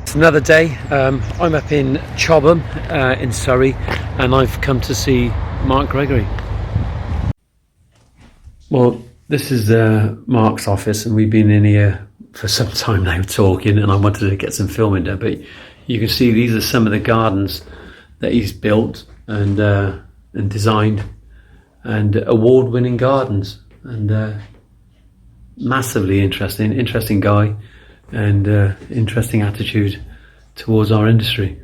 It's another day. I'm up in Chobham in Surrey, and I've come to see Mark Gregory. Well, this is Mark's office, and we've been in here for some time now talking, and I wanted to get some filming done, but you can see these are some of the gardens that he's built and designed, and award-winning gardens, and massively interesting guy, and interesting attitude towards our industry.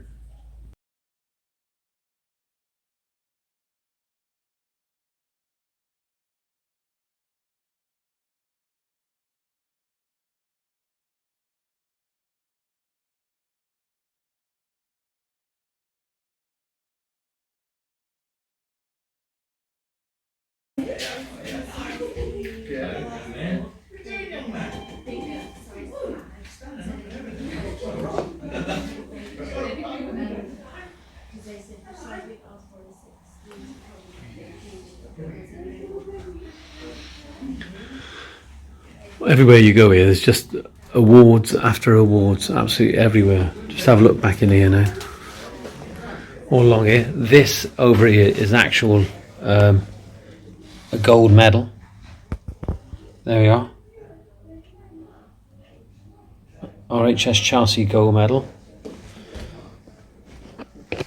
Everywhere you go here, there's just awards after awards, absolutely everywhere. Just have a look back in here now. All along here. This over here is actual a gold medal. There we are. RHS Chelsea gold medal. A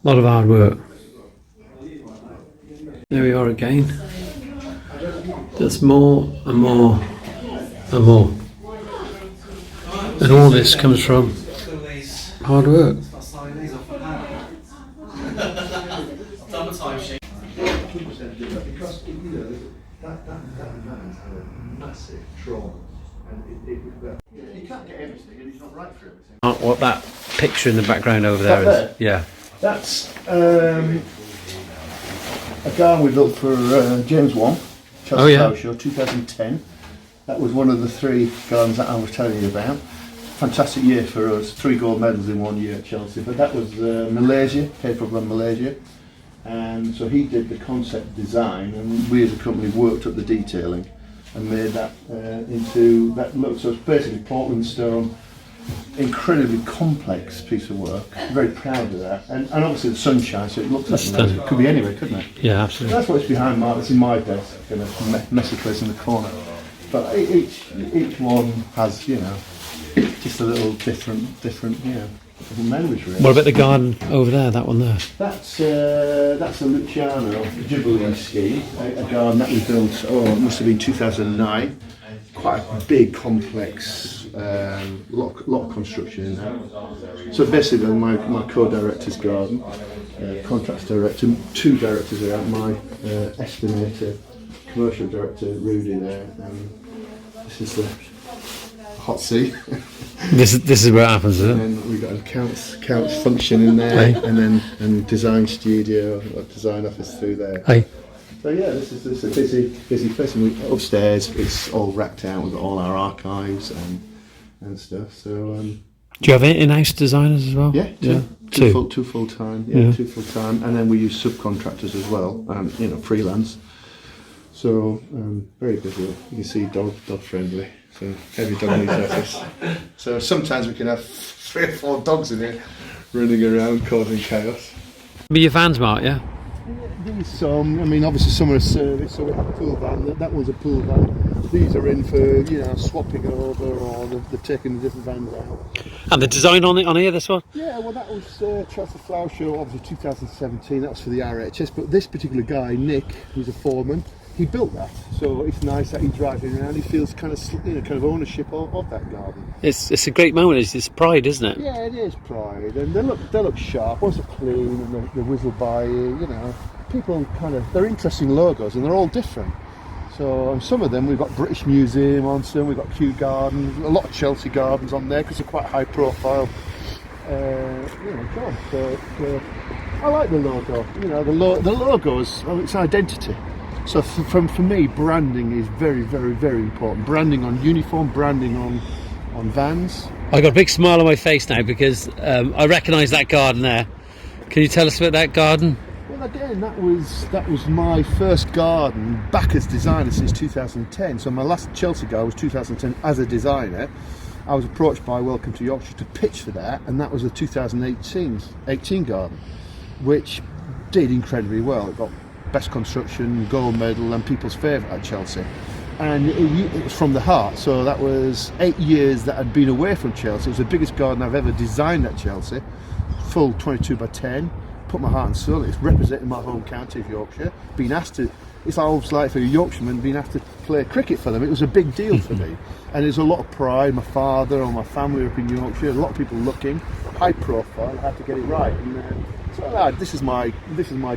lot of hard work. There we are again. There's more and more and more. And all this comes from hard work. You can't get everything, and he's not right for everything. What that picture in the background over there is? Yeah. That's a garden we built for James Wong, Chelsea Patio, 2010. That was one of the 3 gardens that I was telling you about. Fantastic year for us, 3 gold medals in 1 year at Chelsea. But that was Malaysia, paid for from Malaysia. And so he did the concept design, and we as a company worked up the detailing and made that into that look. So it's basically Portland stone, incredibly complex piece of work. Very proud of that, and obviously the sunshine, so it looks like it could be anywhere, couldn't it? Yeah, absolutely. That's what's behind Mark. It's in my desk, kind of messy place in the corner. But each one has, you know, just a little different, you know, memories really. What about the garden over there? That one there? That's a Luciano Jubilee scheme, a garden that we built. Oh, it must have been 2009. Quite a big, complex, lot of construction in there. So basically, my co-director's garden, contracts director, 2 directors are out. My estimator, commercial director Rudy there, and this is the hot seat. This is where it happens, isn't it? And then we've got accounts function in there, and design studio, design office through there. Hey. So yeah, this is a busy place. And upstairs, it's all racked out with all our archives and stuff. So do you have in-house designers as well? Yeah, two full time. Yeah, 2 full time, and then we use subcontractors as well, and you know, freelance. So very busy. You can see dog friendly. So every dog needs office. So sometimes we can have 3 or 4 dogs in here running around causing chaos. Be your vans, Mark, yeah? These some, I mean, obviously some are a service, so we have a pool van. That one's a pool van. These are in for, you know, swapping over, or they're taking the different vans out. And the design on here, this one? Yeah, well, that was Chelsea Flower Show, obviously 2017. That was for the RHS. But this particular guy, Nick, who's a foreman, he built that. So it's nice that he's driving around. He feels kind of, you know, kind of ownership of that garden. It's a great moment. It's pride, isn't it? Yeah, it is pride, and they look sharp. Once they're clean and they whizzle by you, you know. People they're interesting logos, and they're all different. So on some of them we've got British Museum on some, we've got Kew Gardens, a lot of Chelsea gardens on there because they're quite high profile, jobs. So I like the logo. You know, the logos, well, it's an identity. So for me, branding is very, very, very important. Branding on uniform, branding on vans. I got a big smile on my face now because I recognise that garden there. Can you tell us about that garden? Well, again, that was my first garden back as designer since 2010. So my last Chelsea garden was 2010 as a designer. I was approached by Welcome to Yorkshire to pitch for that, and that was a 2018 garden, which did incredibly well. It got best construction, gold medal, and people's favourite at Chelsea. And it was from the heart. So that was 8 years that I'd been away from Chelsea. It was the biggest garden I've ever designed at Chelsea, full 22 by 10. Put my heart and soul. It's representing my home county of Yorkshire. Being asked to, it's almost like for a Yorkshireman being asked to play cricket for them. It was a big deal for me, and there's a lot of pride. My father or my family are up in Yorkshire. A lot of people looking, high profile. I had to get it right. And so this is my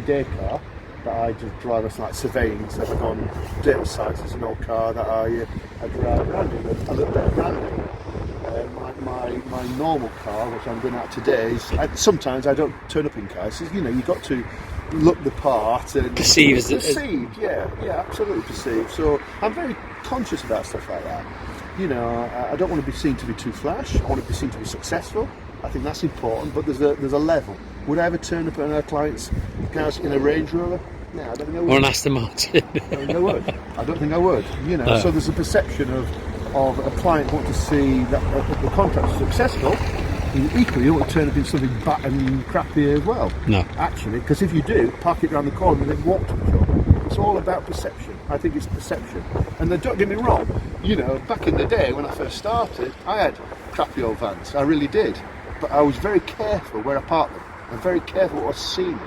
day car that I just drive. It's like surveying. So if I go on data sites, it's an old car that I drive around in a little bit of branding. My normal car, which I'm going out today, is sometimes I don't turn up in cars. So, you've got to look the part and perceived, yeah, absolutely perceived. So I'm very conscious about stuff like that. I don't want to be seen to be too flash. I want to be seen to be successful. I think that's important. But there's a level. Would I ever turn up at our client's house in a Range Rover? No, I don't think I would. Or an Aston Martin? I don't think I would. I don't think I would. No. So there's a perception of a client want to see that the contract is successful. And equally, you don't want to turn up in something bad and crappy as well. No. Actually, because if you do, park it around the corner and then walk to the job. It's all about perception. I think it's perception. And then don't get me wrong, back in the day when I first started, I had crappy old vans. I really did. But I was very careful where I parked them. I'm very careful what I was seeing.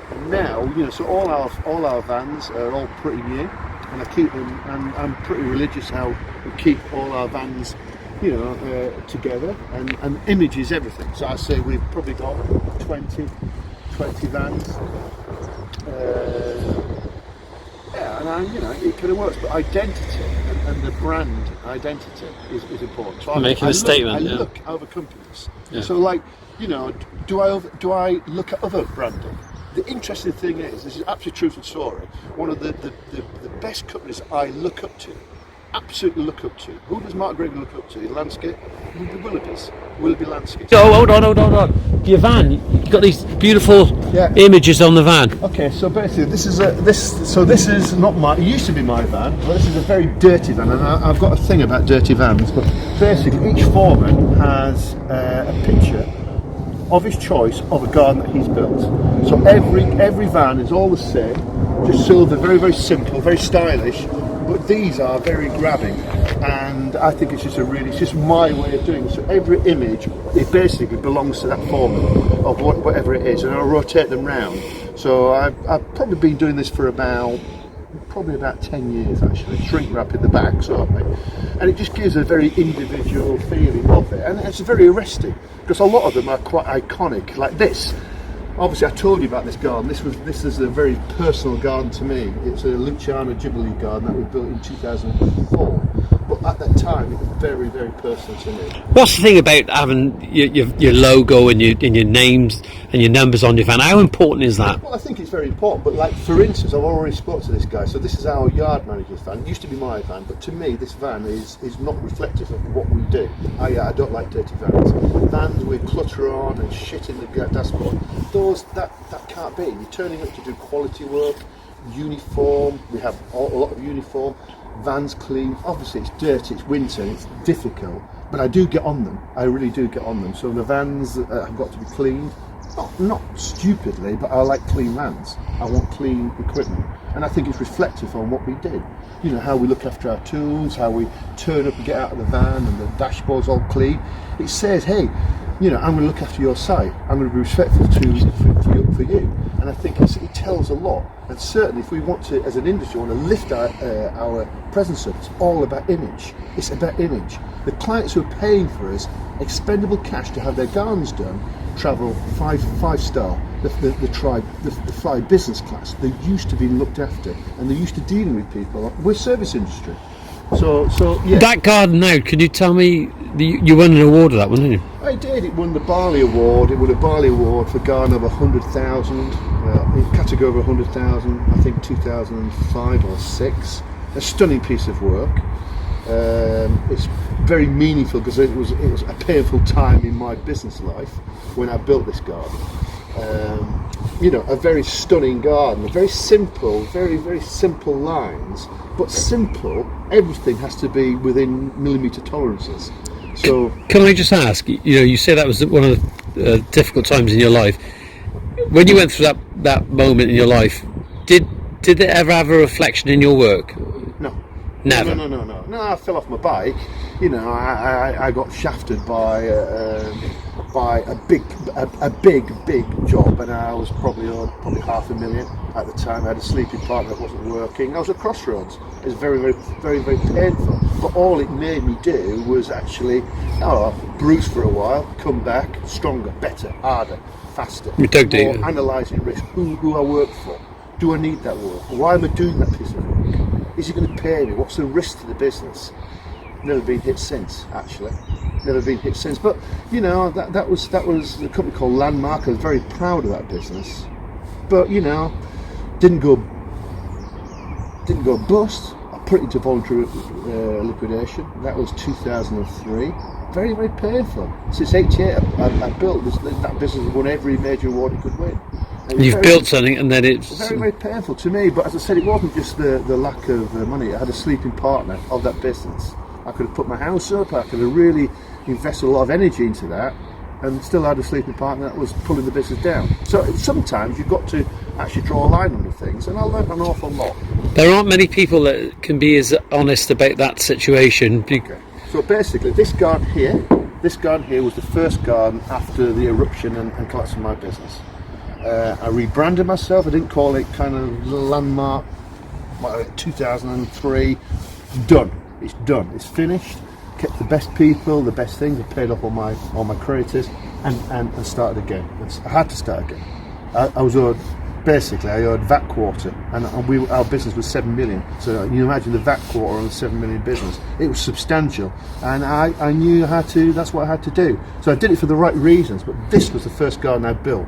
And now, so all our vans are all pretty new. And I keep them, and I'm pretty religious how we keep all our vans, together. And image is everything. So I say we've probably got 20 vans. And it kind of works. But identity and the brand identity is important. So making a statement. I look at other companies. Yeah. So do I look at other branding? The interesting thing is, this is absolutely truthful story, one of the best companies I look up to, absolutely look up to. Who does Mark Gregory look up to? Landscape? Willoughby Landscape. Oh, hold on. Your van, you've got these beautiful images on the van. Okay, so basically this is not my, it used to be my van, but this is a very dirty van, and I've got a thing about dirty vans, but basically each foreman has a picture of his choice of a garden that he's built. So every van is all the same, just silver, very, very simple, very stylish, but these are very grabbing, and I think it's just my way of doing it. So every image, it basically belongs to that foreman of whatever it is, and I'll rotate them round. So I've probably been doing this for about 10 years actually, shrink wrap in the back sort of thing, and it just gives a very individual feeling of it, and it's very arresting because a lot of them are quite iconic, like this. Obviously I told you about this garden. This is a very personal garden to me. It's a Luciano Ghibli garden that we built in 2004, but at that time it was very, very personal to me. What's the thing about having your logo and your names and your numbers on your van? How important is that? Well, I think it's very important, but like for instance, I've already spoke to this guy, so this is our yard manager's van. It used to be my van, but to me this van is not reflective of what we do. I don't like dirty vans. Vans with clutter on and shit in the dashboard, that can't be. You're turning up to do quality work, uniform, we have a lot of uniform, vans clean. Obviously it's dirty, it's winter, it's difficult, but I do get on them. I really do get on them. So the vans have got to be cleaned. Not stupidly, but I like clean vans. I want clean equipment, and I think it's reflective on what we do. How we look after our tools, how we turn up and get out of the van, and the dashboard's all clean. It says, hey, I'm going to look after your site. I'm going to be respectful for you. And I think it tells a lot. And certainly, if we want to, as an industry, want to lift our presence up, it's all about image. It's about image. The clients who are paying for us expendable cash to have their gardens done travel five star, the fly business class. They're used to being looked after, and they're used to dealing with people. We're service industry. So yeah. That garden now, can you tell me, you won an award of that one, didn't you? I did. It won the Barley Award. It won a Barley Award for garden over 100,000, in category over 100,000, I think 2005 or 6. A stunning piece of work. It's very meaningful because it was a painful time in my business life when I built this garden. a very stunning garden, very simple, very simple lines, but simple. Everything has to be within millimetre tolerances. So, can I just ask? You say that was one of the difficult times in your life. When you went through that moment in your life, did it ever have a reflection in your work? No. Never. No, I fell off my bike. I got shafted by a big job, and I was probably $500,000 at the time. I had a sleeping partner that wasn't working. I was at crossroads. It was very, very, very, very painful. But all it made me do was actually bruise for a while, come back stronger, better, harder, faster, more analysing risk. Who I work for? Do I need that work? Why am I doing that piece of work? Is it going to pay me? What's the risk to the business? Never been hit since, actually. Never been hit since. But that was a company called Landmark. I was very proud of that business. But didn't go bust. I put it into voluntary liquidation. That was 2003. Very, very painful. Since '88, I built that business and won every major award it could win. You've built something, and then it's very, very painful to me. But as I said, it wasn't just the lack of money. I had a sleeping partner of that business. I could have put my house up. I could have really invested a lot of energy into that, and still had a sleeping partner that was pulling the business down. So sometimes you've got to actually draw a line under things, and I learned an awful lot. There aren't many people that can be as honest about that situation. Okay. So basically, this garden here was the first garden after the eruption and collapse of my business. I rebranded myself. I didn't call it kind of Landmark. 2003. Done. It's done. It's finished. Kept the best people, the best things. I paid off all my creators, and started again. I had to start again. I owed VAT quota, and our business was 7 million. So you imagine the VAT quota on a 7 million business. It was substantial, and I knew I had to. That's what I had to do. So I did it for the right reasons. But this was the first garden I built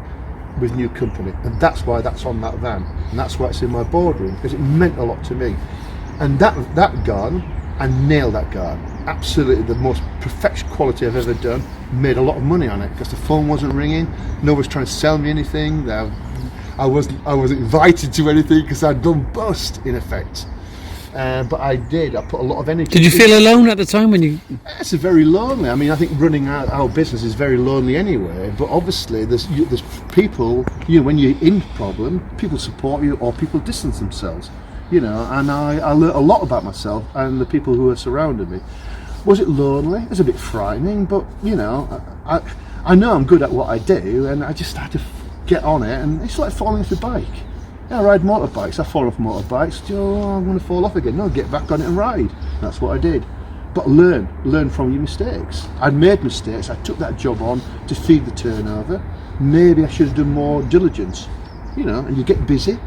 with new company, and that's why that's on that van, and that's why it's in my boardroom, because it meant a lot to me. And that garden, I nailed that garden. Absolutely the most perfection quality I've ever done. Made a lot of money on it because the phone wasn't ringing. No one was trying to sell me anything. I wasn't invited to anything because I'd done bust in effect. But I did. I put a lot of energy. Did you feel alone at the time when you? It's very lonely. I mean, I think running our business is very lonely anyway. But obviously, there's people. When you're in problem, people support you or people distance themselves. And I learned a lot about myself and the people who were surrounding me. Was it lonely? It was a bit frightening, but I know I'm good at what I do, and I just had to get on it. And it's like falling off a bike. I ride motorbikes. I fall off motorbikes. I'm going to fall off again. No, get back on it and ride. That's what I did. But learn from your mistakes. I'd made mistakes. I took that job on to feed the turnover. Maybe I should have done more diligence. And you get busy.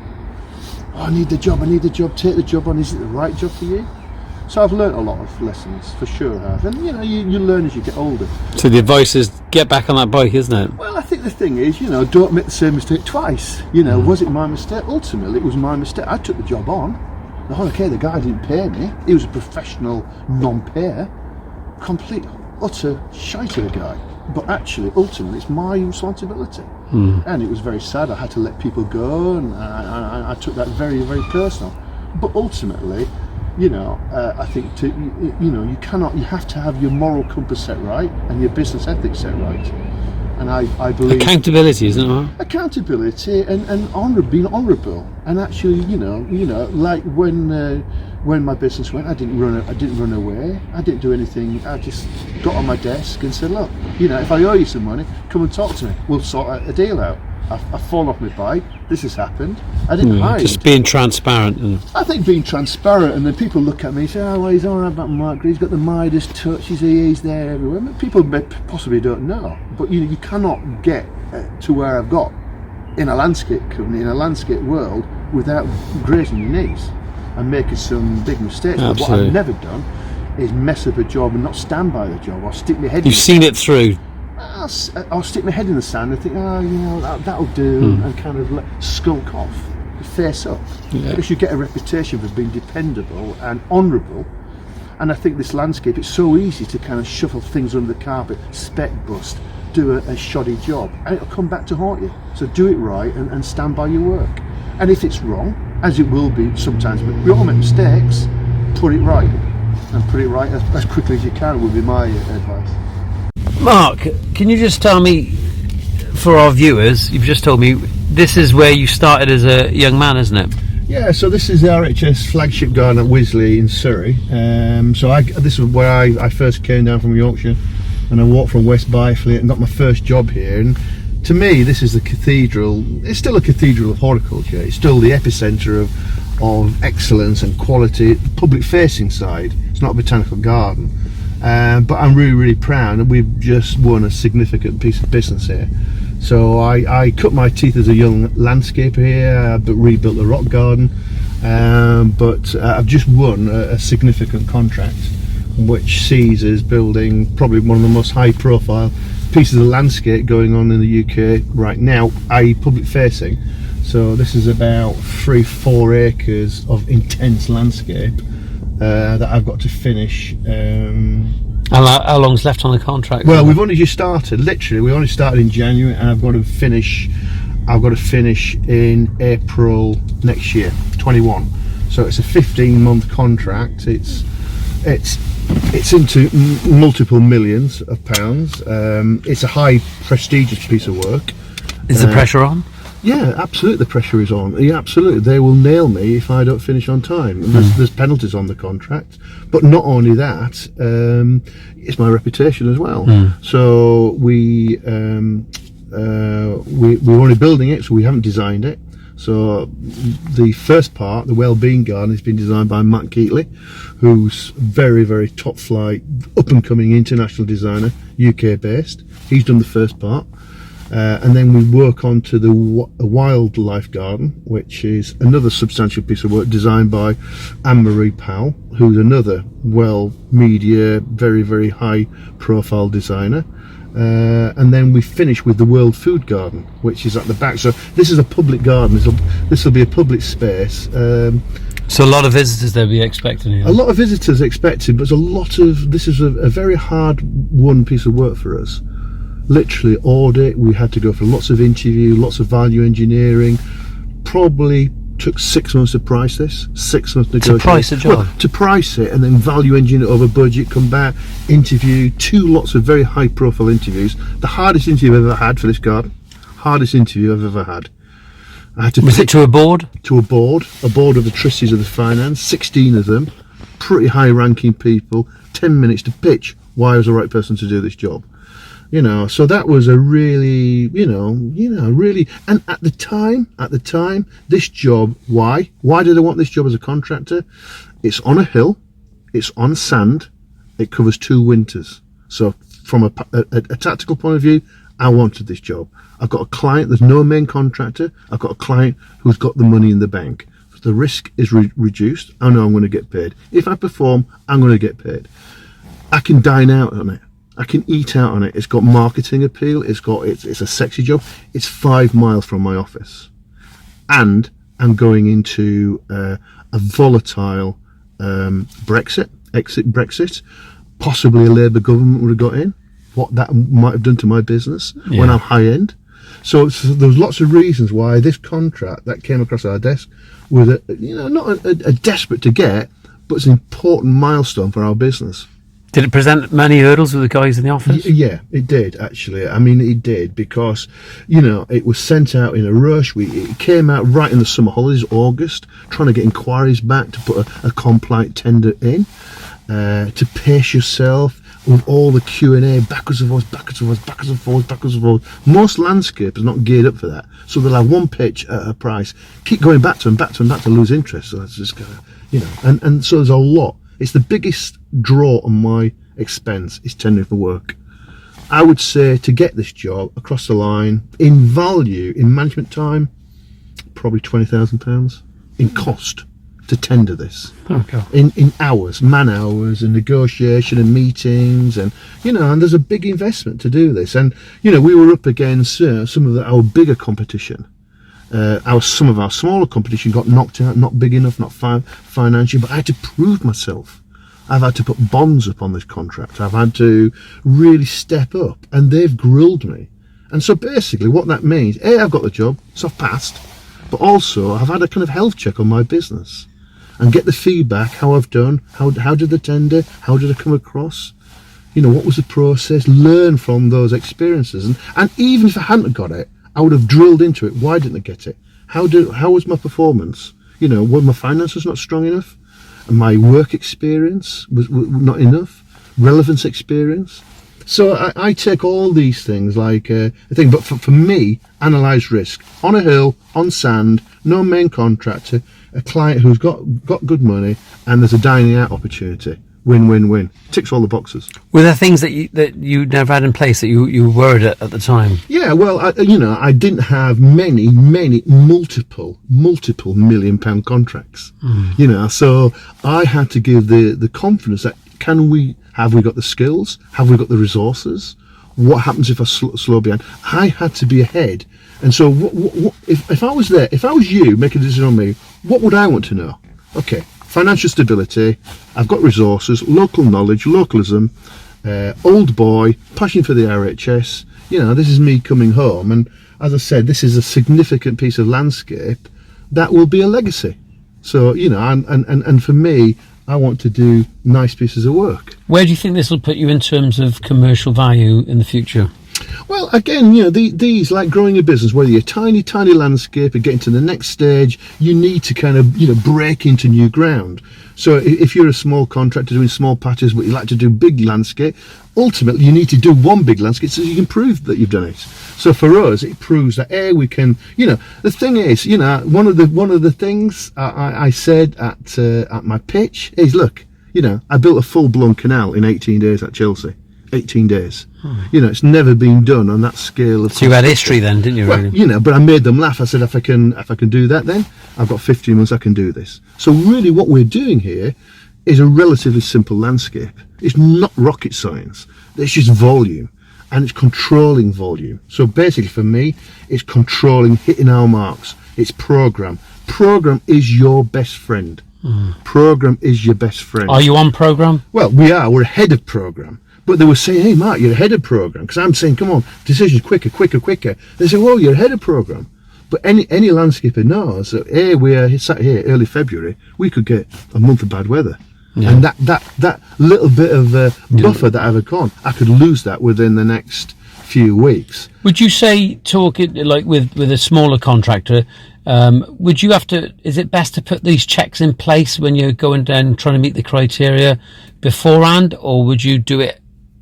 I need the job, take the job on. Is it the right job for you? So I've learnt a lot of lessons, for sure I have. And you learn as you get older. So the advice is get back on that bike, isn't it? Well, I think the thing is, don't make the same mistake twice. Was it my mistake? Ultimately, it was my mistake. I took the job on. Okay, the guy didn't pay me. He was a professional non-payer. Complete, utter shite of a guy. But actually, ultimately, it's my responsibility. And it was very sad. I had to let people go, and I took that very, very personal. But ultimately, I think you have to have your moral compass set right and your business ethics set right. And I believe accountability, isn't it? Accountability and being honourable. And actually, like when my business went, I didn't run away. I didn't do anything. I just got on my desk and said, look, if I owe you some money, come and talk to me. We'll sort a deal out. I've fallen off my bike. This has happened. I didn't hide. Just being transparent. I think being transparent, and then people look at me and say, "Oh, well, he's all right about Mark. He's got the Midas touch. He's there everywhere." I mean, people possibly don't know, but you cannot get to where I've got in a landscape company, in a landscape world, without grazing your knees and making some big mistakes. But what I've never done is mess up a job and not stand by the job or stick my head. You've seen it through. I'll stick my head in the sand and think, that'll do, and kind of skulk off, face up. Because you get a reputation for being dependable and honourable, And I think this landscape, it's so easy to kind of shuffle things under the carpet, spec bust, do a shoddy job, and it'll come back to haunt you. So do it right and stand by your work. And if it's wrong, as it will be sometimes, but we all make mistakes, put it right. And put it right as quickly as you can would be my advice. Mark, can you just tell me, for our viewers, you've just told me this is where you started as a young man, isn't it? Yeah, so this is the RHS flagship garden at Wisley in Surrey. This is where I first came down from Yorkshire, and I walked from West Byfleet and got my first job here. And to me, this is the cathedral. It's still a cathedral of horticulture. It's still the epicentre of excellence and quality, public facing side. It's not a botanical garden. But I'm really, really proud that we've just won a significant piece of business here. So I cut my teeth as a young landscaper here, but rebuilt the rock garden. But I've just won a significant contract, which sees us building probably one of the most high-profile pieces of landscape going on in the UK right now, i.e. public facing. So this is about 3-4 acres of intense landscape that I've got to finish. How long's left on the contract? Well, we've only just started. Literally, we only started in January, and I've got to finish in April next year, 21. So it's a 15-month contract. It's into multiple millions of pounds. It's a high prestigious piece of work. Is the pressure on? Yeah, absolutely, the pressure is on. Yeah, absolutely, they will nail me if I don't finish on time. There's penalties on the contract, but not only that, it's my reputation as well. So we're only building it, so we haven't designed it. So the first part, the well-being garden, has been designed by Matt Keatley, who's very, very top flight, up and coming international designer, UK based. He's done the first part. And then we work on to the wildlife garden, which is another substantial piece of work designed by Anne-Marie Powell, who's another media, very, very high profile designer. And then we finish with the World Food Garden, which is at the back. So this is a public garden. This will be a public space. So a lot of visitors they'll be expecting here. A lot of visitors expected, but this is a very hard won piece of work for us. Literally audit, we had to go for lots of interview, lots of value engineering. Probably took 6 months to price this, 6 months negotiation. To price a job? Well, to price it, and then value engineer over budget, come back, interview, 2 lots of very high profile interviews. The hardest interview I've ever had for this garden. Hardest interview I've ever had. I had to Was it to a board? To a board of the trustees of the finance, 16 of them, pretty high ranking people, 10 minutes to pitch why I was the right person to do this job. So that was a really, really, and at the time, this job, why did I want this job as a contractor? It's on a hill, it's on sand, it covers 2 winters. So from a tactical point of view, I wanted this job. I've got a client, there's no main contractor, I've got a client who's got the money in the bank. The risk is reduced, I know I'm going to get paid. If I perform, I'm going to get paid. I can dine out on it. I can eat out on it. It's got marketing appeal. It's a sexy job. It's 5 miles from my office, and I'm going into a volatile Brexit. Possibly a Labour government would have got in. What that might have done to my business when I'm high end. So there's lots of reasons why this contract that came across our desk was not a desperate to get, but it's an important milestone for our business. Did it present many hurdles with the guys in the office? Yeah, it did, actually. I mean, it did, because, it was sent out in a rush. It came out right in the summer holidays, August, trying to get inquiries back to put a compliant tender in, to pace yourself with all the Q&A, backwards and forwards. Most landscapers are not geared up for that. So they'll have one pitch at a price, keep going back to them to lose interest. So that's just and so there's a lot. It's the biggest draw on my expense is tendering for work. I would say to get this job across the line, in value, in management time, probably £20,000 in cost to tender this. Okay. In hours, man hours, and negotiation and meetings, and and there's a big investment to do this. And we were up against some of our bigger competition. Some of our smaller competition got knocked out, not big enough, not financially, but I had to prove myself. I've had to put bonds up on this contract. I've had to really step up, and they've grilled me. And so basically what that means, A, I've got the job, so I've passed, but also I've had a kind of health check on my business and get the feedback, how I've done, how did the tender, how did I come across, what was the process, learn from those experiences. And even if I hadn't got it, I would have drilled into it. Why didn't I get it? How was my performance? Were my finances not strong enough? And my work experience was not enough? Relevance experience? So I take all these things like a thing, but for me, analyse risk. On a hill, on sand, no main contractor, a client who's got good money, and there's a dining out opportunity. Win, win, win. Ticks all the boxes. Were there things that you never had in place that you were worried at the time? Yeah, well, I didn't have many, multiple £1 million contracts. So I had to give the confidence that have we got the skills? Have we got the resources? What happens if I slow behind? I had to be ahead. And so if I was there, if I was you making a decision on me, what would I want to know? Okay, financial stability, I've got resources, local knowledge, localism, old boy, passion for the RHS. This is me coming home. And as I said, this is a significant piece of landscape that will be a legacy. So, and for me, I want to do nice pieces of work. Where do you think this will put you in terms of commercial value in the future? Well, again, these, like growing a business, whether you're a tiny landscape or getting to the next stage, you need to kind of, break into new ground. So if you're a small contractor doing small patches, but you like to do big landscape, ultimately you need to do one big landscape so you can prove that you've done it. So for us, it proves that we can, the thing is, one of the things I said at my pitch is, look, I built a full-blown canal in 18 days at Chelsea. 18 days. It's never been done on that scale of. So you had history then, didn't you? Well, really? But I made them laugh. I said, if I can do that, then I've got 15 months. I can do this. So really, what we're doing here is a relatively simple landscape. It's not rocket science. It's just volume, and it's controlling volume. So basically, for me, it's controlling, hitting our marks. It's program. Program is your best friend. Program is your best friend. Are you on program? Well, we are. We're ahead of program. But they were saying, hey, Mark, you're ahead of program. Because I'm saying, come on, decisions quicker. They say, well, you're ahead of program. But any landscaper knows that, we are sat here early February, we could get a month of bad weather. Yeah. And that little bit of buffer that I've got, I could lose that within the next few weeks. Would you say, talking like with a smaller contractor, would you have to, is it best to put these checks in place when you're going down trying to meet the criteria beforehand, or would you do it?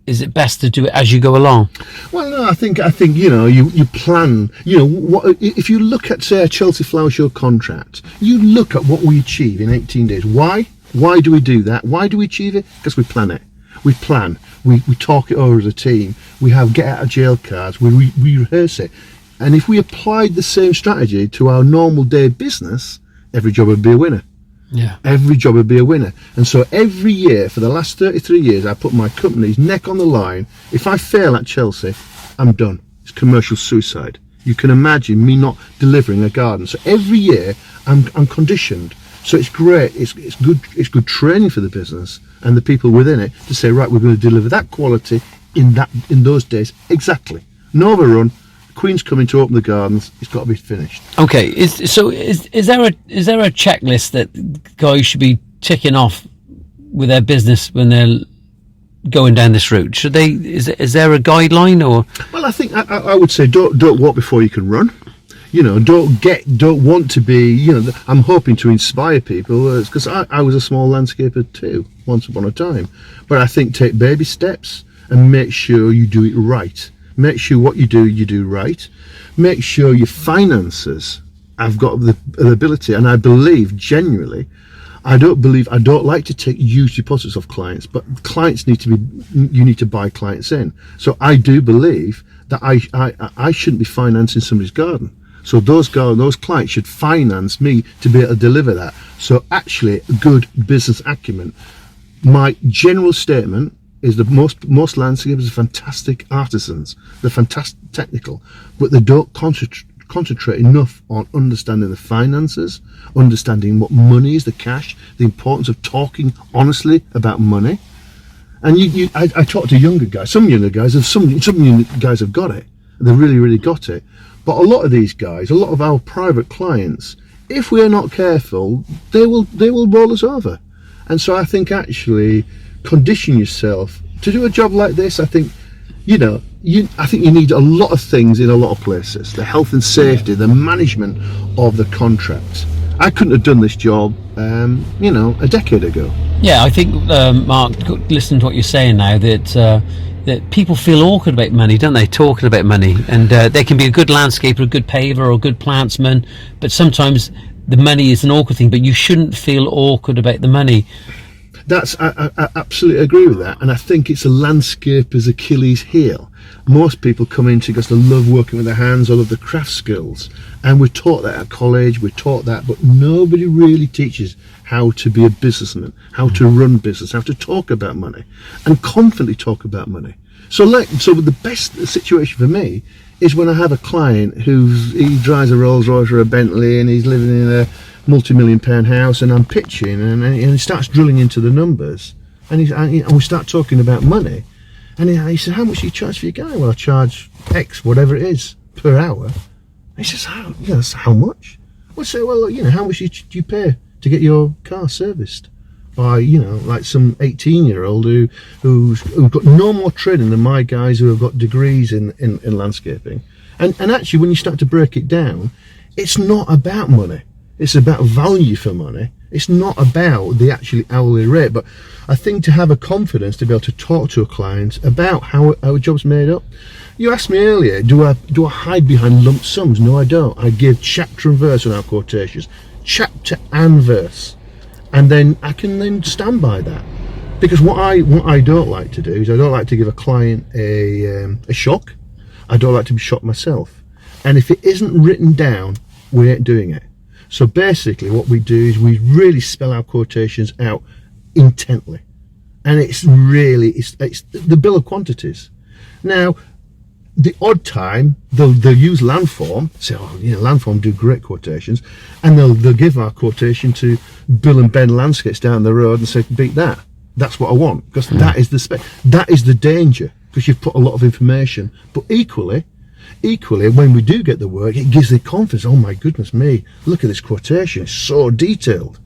Is it best to do it as you go along? Well, no, I think you plan. What if you look at, say, a Chelsea Flower Show contract? You look at what we achieve in 18 days. Why? Why do we do that? Why do we achieve it? Because we plan it. We plan. We talk it over as a team. We have get out of jail cards. We rehearse it. And if we applied the same strategy to our normal day business, every job would be a winner. Yeah. Every job would be a winner. And so every year for the last 33 years, I put my company's neck on the line. If I fail at Chelsea, I'm done. It's commercial suicide. You can imagine me not delivering a garden. So every year I'm conditioned. So it's great. It's good training for the business and the people within it to say, right, we're going to deliver that quality in those days. Exactly. No overrun. Queen's coming to open the gardens. It's got to be finished. Okay. Is there a checklist that guys should be ticking off with their business when they're going down this route? Should they? Is there a guideline or? Well, I think I would say don't walk before you can run. Don't want to be. I'm hoping to inspire people because I was a small landscaper too once upon a time. But I think take baby steps and make sure you do it right. Make sure what you do right. Make sure your finances have got the ability, and I believe genuinely, I don't like to take huge deposits off clients, but clients you need to buy clients in. So I do believe that I shouldn't be financing somebody's garden. So those clients should finance me to be able to deliver that. So actually, good business acumen. My general statement is that most landscapers are fantastic artisans. They're fantastic technical, but they don't concentrate enough on understanding the finances, understanding what money is, the cash, the importance of talking honestly about money. And I talk to younger guys. Some younger guys have got it. They really got it. But a lot of these guys, a lot of our private clients, if we're not careful, they will roll us over. And so I think actually condition yourself to do a job like this. I think I think you need a lot of things in a lot of places. The health and safety, the management of the contracts. I couldn't have done this job, a decade ago. Yeah, I think, Mark, listening to what you're saying now, that people feel awkward about money, don't they? Talking about money, and they can be a good landscaper, a good paver, or a good plantsman, but sometimes the money is an awkward thing. But you shouldn't feel awkward about the money. I absolutely agree with that, and I think it's a landscaper's Achilles heel. Most people come into because they love working with their hands, or love the craft skills, and we're taught that at college, but nobody really teaches how to be a businessman, how to run business, how to talk about money, and confidently talk about money. So the best situation for me is when I have a client he drives a Rolls Royce or a Bentley, and he's living in a multi-million-pound house, and I'm pitching, and he starts drilling into the numbers, and we start talking about money, and he said, "How much do you charge for your guy?" "Well, I charge X, whatever it is, per hour." He says, "How much?" Well, I say, "Well, how much do you pay to get your car serviced by, like some 18-year-old who's got no more training than my guys who have got degrees in landscaping?" And actually, when you start to break it down, it's not about money. It's about value for money. It's not about the actually hourly rate. But I think to have a confidence to be able to talk to a client about how our job's made up. You asked me earlier, do I hide behind lump sums? No, I don't. I give chapter and verse on our quotations. Chapter and verse. And then I can then stand by that. Because what I don't like to do is I don't like to give a client a shock. I don't like to be shocked myself. And if it isn't written down, we ain't doing it. So basically what we do is we really spell our quotations out intently. And it's the bill of quantities. Now, the odd time, they'll use Landform, say, Landform do great quotations, and they'll give our quotation to Bill and Ben Landscapes down the road and say, "Beat that. That's what I want." Because that is the danger, because you've put a lot of information. But equally, when we do get the work, it gives the confidence. "Oh my goodness me, look at this quotation, it's so detailed."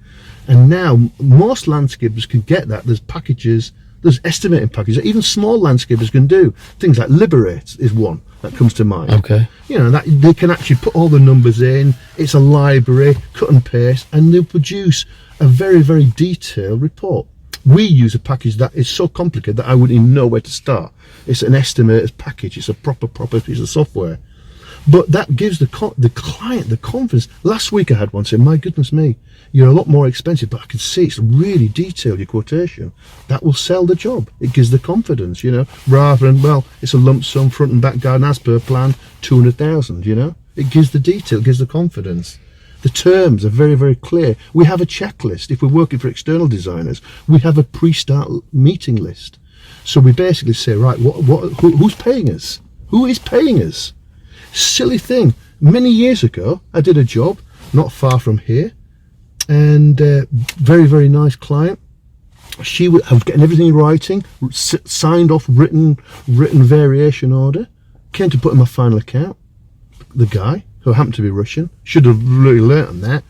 And now most landscapers can get that. There's packages, there's estimating packages that even small landscapers can do. Things like Liberate is one that comes to mind. Okay. That they can actually put all the numbers in. It's a library, cut and paste, and they'll produce a very, very detailed report. We use a package that is so complicated that I wouldn't even know where to start. It's an estimator's package. It's a proper piece of software. But that gives the client the confidence. Last week I had one say, "My goodness me, you're a lot more expensive, but I can see it's really detailed, your quotation." That will sell the job. It gives the confidence, rather than, "Well, it's a lump sum, front and back garden as per plan, 200,000, It gives the detail, it gives the confidence. The terms are very, very clear. We have a checklist. If we're working for external designers, we have a pre-start meeting list. So we basically say, right, who's paying us? Who is paying us? Silly thing. Many years ago, I did a job not far from here, and very, very nice client. She would have getting everything in writing, signed off, written variation order. Came to put in my final account. The guy, who happened to be Russian, should have really learnt on that,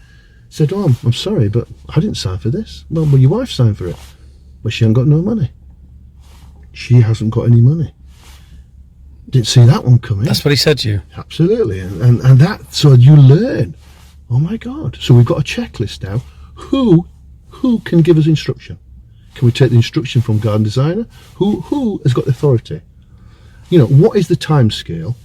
said, "Oh, I'm sorry, but I didn't sign for this." "Well, your wife signed for it." "But she hasn't got no money." She hasn't got any money. Didn't see that one coming. That's what he said to you. Absolutely. And that, so you learn. Oh my God. So we've got a checklist now. Who can give us instruction? Can we take the instruction from garden designer? Who has got the authority? What is the time scale?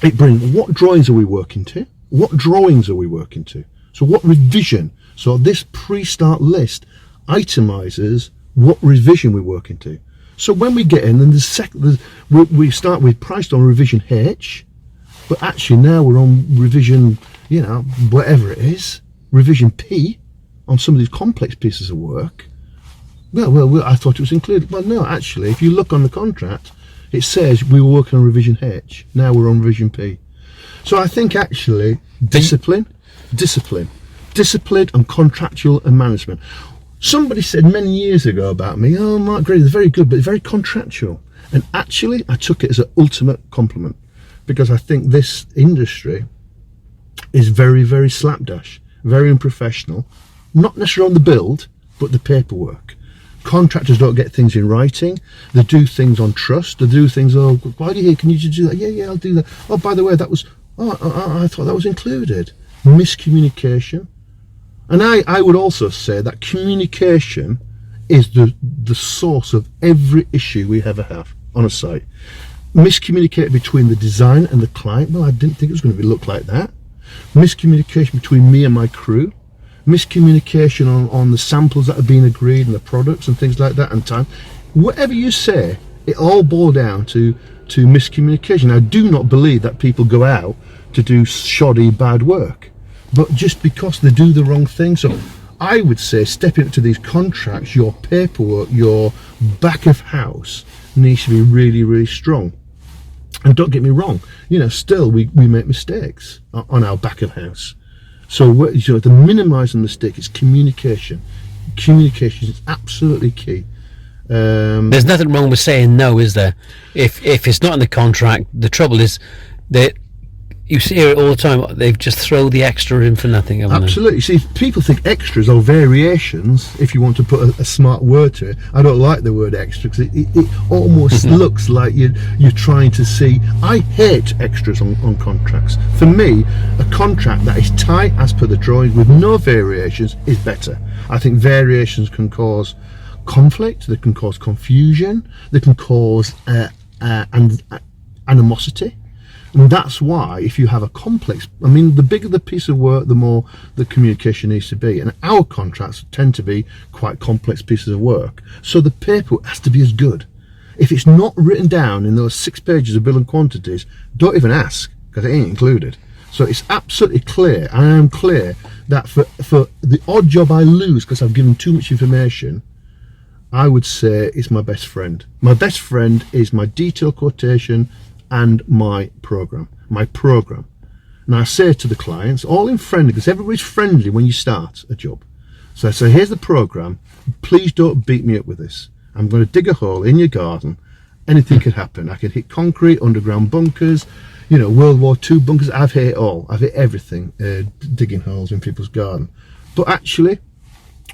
What drawings are we working to? What drawings are we working to? So what revision? So this pre-start list itemizes what revision we're working to. So when we get in, then we start with priced on revision H, but actually now we're on revision, whatever it is, revision P on some of these complex pieces of work. Well, I thought it was included. Well, no, actually, if you look on the contract, it says we were working on revision H. Now we're on revision P. So I think actually discipline and contractual and management. Somebody said many years ago about me, oh, Mark Gregory is very good, but very contractual. And actually, I took it as an ultimate compliment, because I think this industry is very, very slapdash, very unprofessional, not necessarily on the build, but the paperwork. Contractors don't get things in writing. They do things on trust. They do things, oh, why do you hear? Can you just do that? Yeah, I'll do that. Oh, by the way, that was, I thought that was included. Miscommunication. And I would also say that communication is the source of every issue we ever have on a site. Miscommunication between the design and the client. Well, I didn't think it was going to look like that. Miscommunication between me and my crew. Miscommunication on the samples that have been agreed and the products and things like that and time. Whatever you say, it all boils down to miscommunication. I do not believe that people go out to do shoddy bad work, but just because they do the wrong thing. So I would say, stepping up to these contracts, your paperwork, your back of house needs to be really, really strong. And don't get me wrong, still we make mistakes on our back of house. So to minimise the mistake, it's communication. Communication is absolutely key. There's nothing wrong with saying no, is there? If it's not in the contract, the trouble is that you see it all the time. They've just throw the extra in for nothing. Absolutely. See, people think extras or variations, if you want to put a smart word to it. I don't like the word extra because it almost looks like you're trying to see. I hate extras on contracts. For me, a contract that is tight as per the drawings with no variations is better. I think variations can cause conflict, they can cause confusion, they can cause animosity. And that's why, if you have a complex, the bigger the piece of work, the more the communication needs to be. And our contracts tend to be quite complex pieces of work. So the paperwork has to be as good. If it's not written down in those 6 pages of bill and quantities, don't even ask, because it ain't included. So it's absolutely clear, I am clear, that for the odd job I lose because I've given too much information, I would say it's my best friend. My best friend is my detail quotation and my program. And I say to the clients, all in friendly, because everybody's friendly when you start a job. So I say, here's the program, please don't beat me up with this. I'm going to dig a hole in your garden. Anything could happen. I could hit concrete, underground bunkers, World War II bunkers. I've hit it all. I've hit everything, digging holes in people's garden. But actually,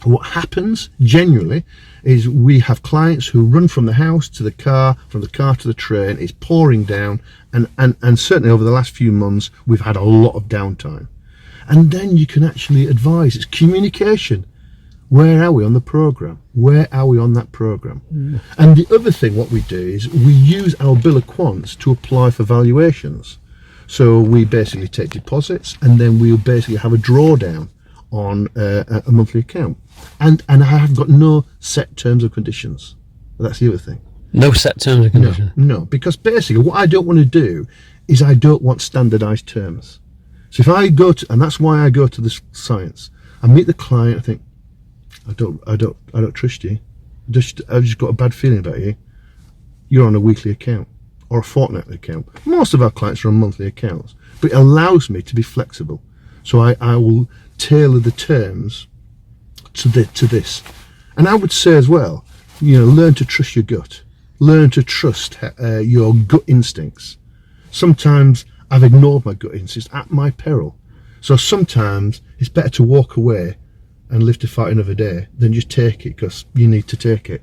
what happens generally is we have clients who run from the house to the car, from the car to the train. It's pouring down, and certainly over the last few months we've had a lot of downtime. And then you can actually advise. It's communication. Where are we on the program? Where are we on that program? And the other thing what we do is we use our bill of quants to apply for valuations. So we basically take deposits, and then we'll basically have a drawdown on a monthly account, and I have got no set terms and conditions. That's the other thing. No set terms and conditions. No, because basically what I don't want to do is I don't want standardized terms. So if I go to, and that's why I go to the science, I meet the client, I think I don't trust you. I've just got a bad feeling about you. You're on a weekly account or a fortnightly account. Most of our clients are on monthly accounts, but it allows me to be flexible. So I will tailor the terms to this. And I would say as well, learn to trust your gut. Learn to trust your gut instincts. Sometimes I've ignored my gut instincts at my peril. So sometimes it's better to walk away and live to fight another day than just take it because you need to take it.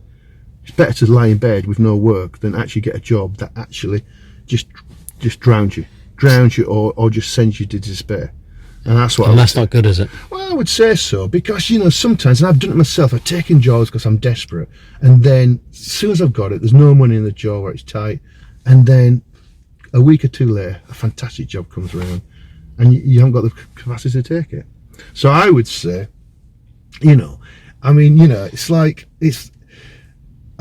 It's better to lie in bed with no work than actually get a job that actually just drowns you or just sends you to despair. And that's what. And that's not good, is it? Well, I would say so, because sometimes, and I've done it myself, I've taken jobs because I'm desperate, and then as soon as I've got it, there's no money in the job where it's tight, and then a week or two later, a fantastic job comes around, and you haven't got the capacity to take it. So I would say, it's like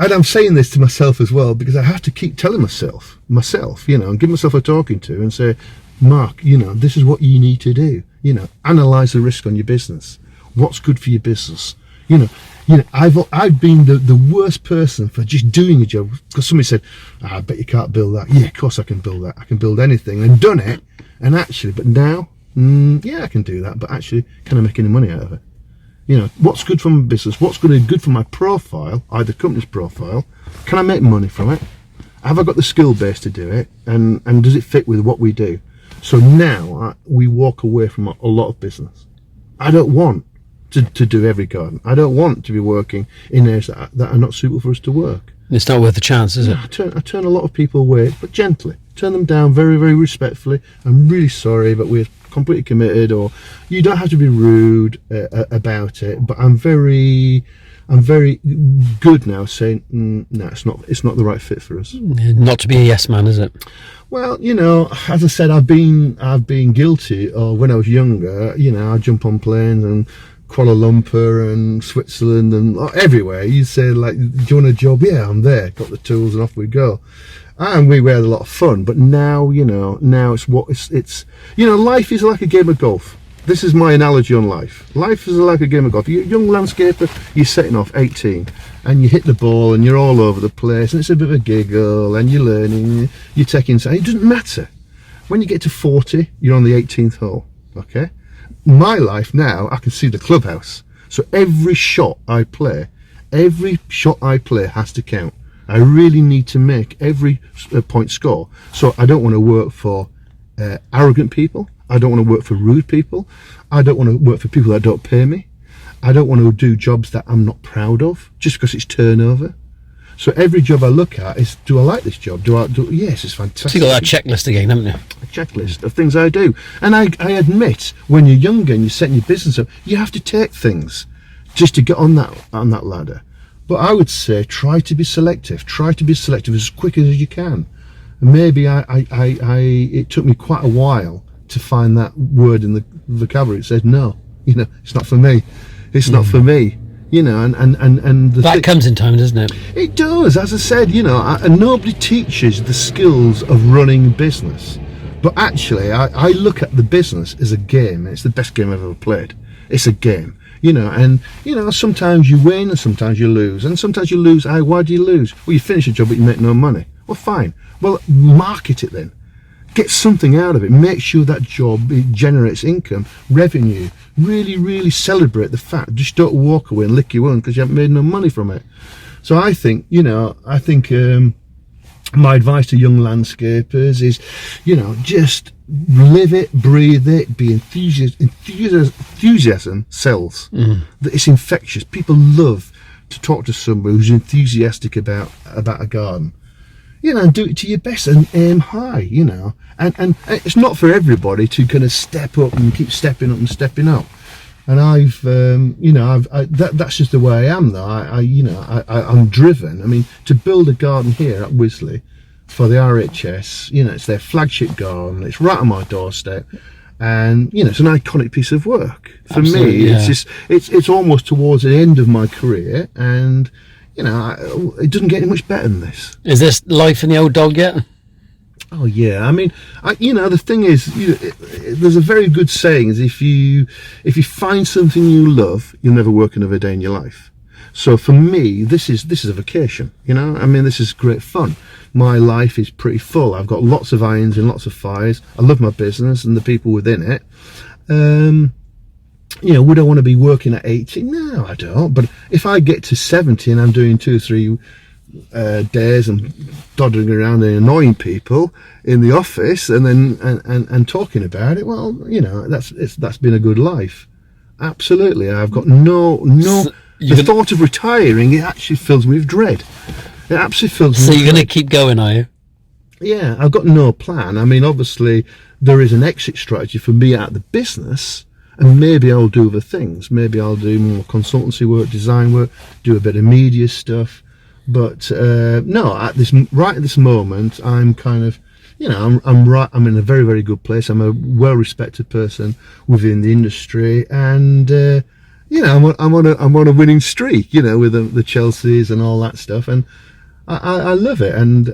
and I'm saying this to myself as well, because I have to keep telling myself, and give myself a talking to and say, Mark, this is what you need to do. Analyze the risk on your business. What's good for your business? You know, I've been the worst person for just doing a job, because somebody said, I bet you can't build that. Yeah, of course I can build that. I can build anything, and done it. And actually, but now, yeah, I can do that. But actually, can I make any money out of it? You know, what's good for my business? What's good for my profile, either company's profile? Can I make money from it? Have I got the skill base to do it? And does it fit with what we do? So now we walk away from a lot of business. I don't want to do every garden. I don't want to be working in areas that are not suitable for us to work. It's not worth the chance, is it? I turn a lot of people away, but gently. Turn them down very, very respectfully. I'm really sorry, but we're completely committed. Or you don't have to be rude about it. But I'm very good now saying, no, it's not the right fit for us. Not to be a yes man, is it? Well, you know, as I said, I've been guilty. Or when I was younger, you know, I'd jump on planes and Kuala Lumpur and Switzerland and everywhere. You say, like, do you want a job? Yeah, I'm there. Got the tools and off we go. And we had a lot of fun. But now, you know, it's you know, life is like a game of golf. This is my analogy on life. Life is like a game of golf. You're a young landscaper, you're setting off 18, and you hit the ball and you're all over the place, and it's a bit of a giggle, and you're learning, you're taking, it doesn't matter. When you get to 40, you're on the 18th hole, okay? My life now, I can see the clubhouse. So every shot I play has to count. I really need to make every point score. So I don't want to work for arrogant people. I don't want to work for rude people. I don't want to work for people that don't pay me. I don't want to do jobs that I'm not proud of just because it's turnover. So every job I look at is, do I like this job? Yes, it's fantastic. So you got that checklist again, haven't you? A checklist of things I do. And I admit, when you're younger and you're setting your business up, you have to take things just to get on that ladder. But I would say, try to be selective. Try to be selective as quick as you can. And maybe it took me quite a while to find that word in the vocabulary. It says, no, you know, it's not for me. It's not for me. You know, and that comes in time, doesn't it? It does. As I said, you know, and nobody teaches the skills of running business. But actually, I look at the business as a game. It's the best game I've ever played. It's a game, you know, and, you know, sometimes you win and sometimes you lose. And sometimes you lose. Why do you lose? Well, you finish a job, but you make no money. Well, fine. Well, market it then. Get something out of it. Make sure that job, it generates income, revenue. Really, really celebrate the fact. Just don't walk away and lick your wound because you haven't made no money from it. So I think, you know, my advice to young landscapers is, you know, just live it, breathe it, be enthusiasm sells. It's infectious. People love to talk to somebody who's enthusiastic about a garden. You know, and do it to your best and aim high, you know. And it's not for everybody to kind of step up and keep stepping up and stepping up. And you know, that's just the way I am, though. I'm driven. I mean, to build a garden here at Wisley for the RHS, you know, it's their flagship garden. It's right on my doorstep. And, you know, it's an iconic piece of work. For me, yeah. It's almost towards the end of my career. And, you know, it doesn't get any much better than this. Is this life in the old dog yet? Oh yeah, I mean, you know, the thing is, there's a very good saying: is if you find something you love, you'll never work another day in your life. So for me, this is a vacation. You know, I mean, this is great fun. My life is pretty full. I've got lots of irons and lots of fires. I love my business and the people within it. You know, would I want to be working at 80? No, I don't. But if I get to 70 and I'm doing 2 or 3 days and doddering around and annoying people in the office and then and talking about it, well, you know, that's been a good life. Absolutely. I've got the thought of retiring, it actually fills me with dread. It absolutely fills me. So you're going to keep going, are you? Yeah, I've got no plan. I mean, obviously there is an exit strategy for me out of the business, and maybe I'll do other things. Maybe I'll do more consultancy work, design work, do a bit of media stuff. But no, right at this moment, I'm kind of, you know, I'm in a very, very good place. I'm a well-respected person within the industry, and you know, I'm on a winning streak, you know, with the Chelseas and all that stuff, and I love it. And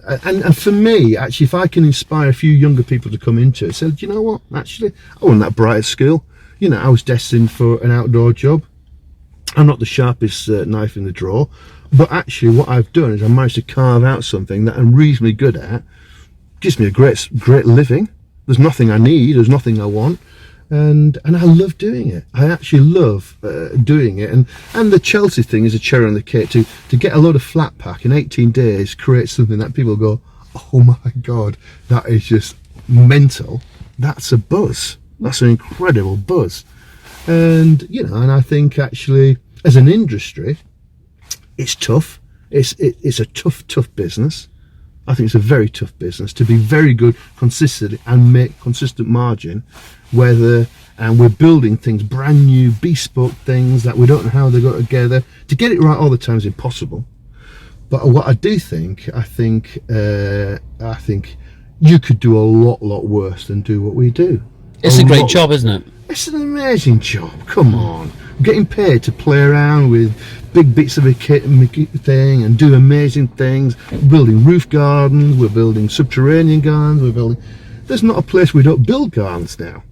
for me, actually, if I can inspire a few younger people to come into it, say, do you know what? Actually, I wasn't that bright at school. You know, I was destined for an outdoor job. I'm not the sharpest knife in the drawer, but actually what I've done is I managed to carve out something that I'm reasonably good at. Gives me a great living. There's nothing I need, there's nothing I want, and I love doing it. I actually love doing it, and the Chelsea thing is a cherry on the cake. To get a load of flat pack in 18 days, create something that people go, oh my god, that is just mental. That's a buzz. That's an incredible buzz. And and I think actually as an industry, it's tough. It's a tough business. I think it's a very tough business to be very good, consistent, and make consistent margin. And we're building things, brand new, bespoke things that we don't know how they go together. To get it right all the time is impossible. But what I do think, I think you could do a lot worse than do what we do. It's a great job, isn't it? It's an amazing job. Come on, getting paid to play around with big bits of a kit and thing and do amazing things. We're building roof gardens, we're building subterranean gardens, there's not a place we don't build gardens now.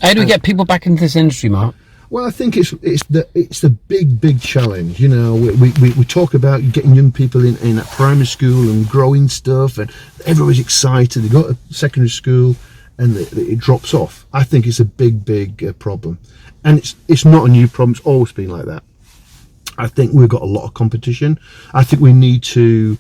How do we get people back into this industry, Mark? Well, I think it's the big challenge. We talk about getting young people in at primary school and growing stuff, and everybody's excited. They go to secondary school and it drops off. I think it's a big problem, and it's not a new problem. It's always been like that. I think we've got a lot of competition. I think we need to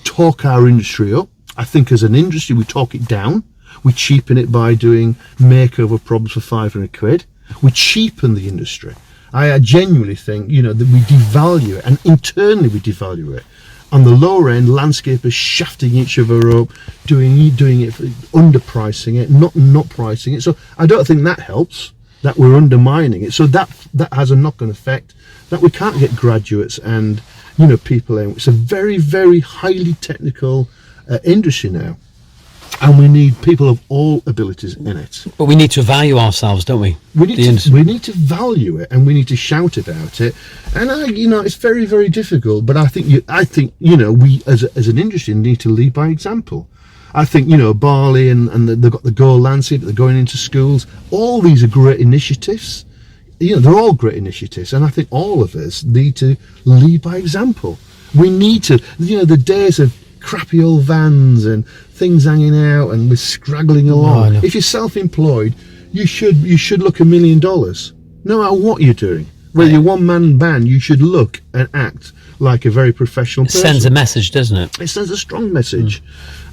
talk our industry up. I think as an industry we talk it down. We cheapen it by doing makeover problems for 500 quid. We cheapen the industry. I genuinely think that we devalue it, and internally we devalue it. On the lower end, landscapers shafting each other up, doing it, underpricing it, not pricing it. So I don't think that helps. That we're undermining it. So that has a knock-on effect. That we can't get graduates and people in. It's a very highly technical industry now, and we need people of all abilities in it. But we need to value ourselves, don't we? We need to value it, and we need to shout about it. And it's very difficult. But I think we as an industry need to lead by example. I think Barley and they've got the Go Landscape. They're going into schools. All these are great initiatives. They're all great initiatives, and I think all of us need to lead by example. We need to, the days of crappy old vans and things hanging out and we're scraggling along. If you're self-employed, you should look $1 million, no matter what you're doing. Whether you're one-man band, you should look and act like a very professional person. It sends a message, doesn't it? It sends a strong message.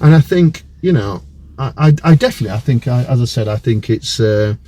And I think, I definitely, as I said, I think it's, this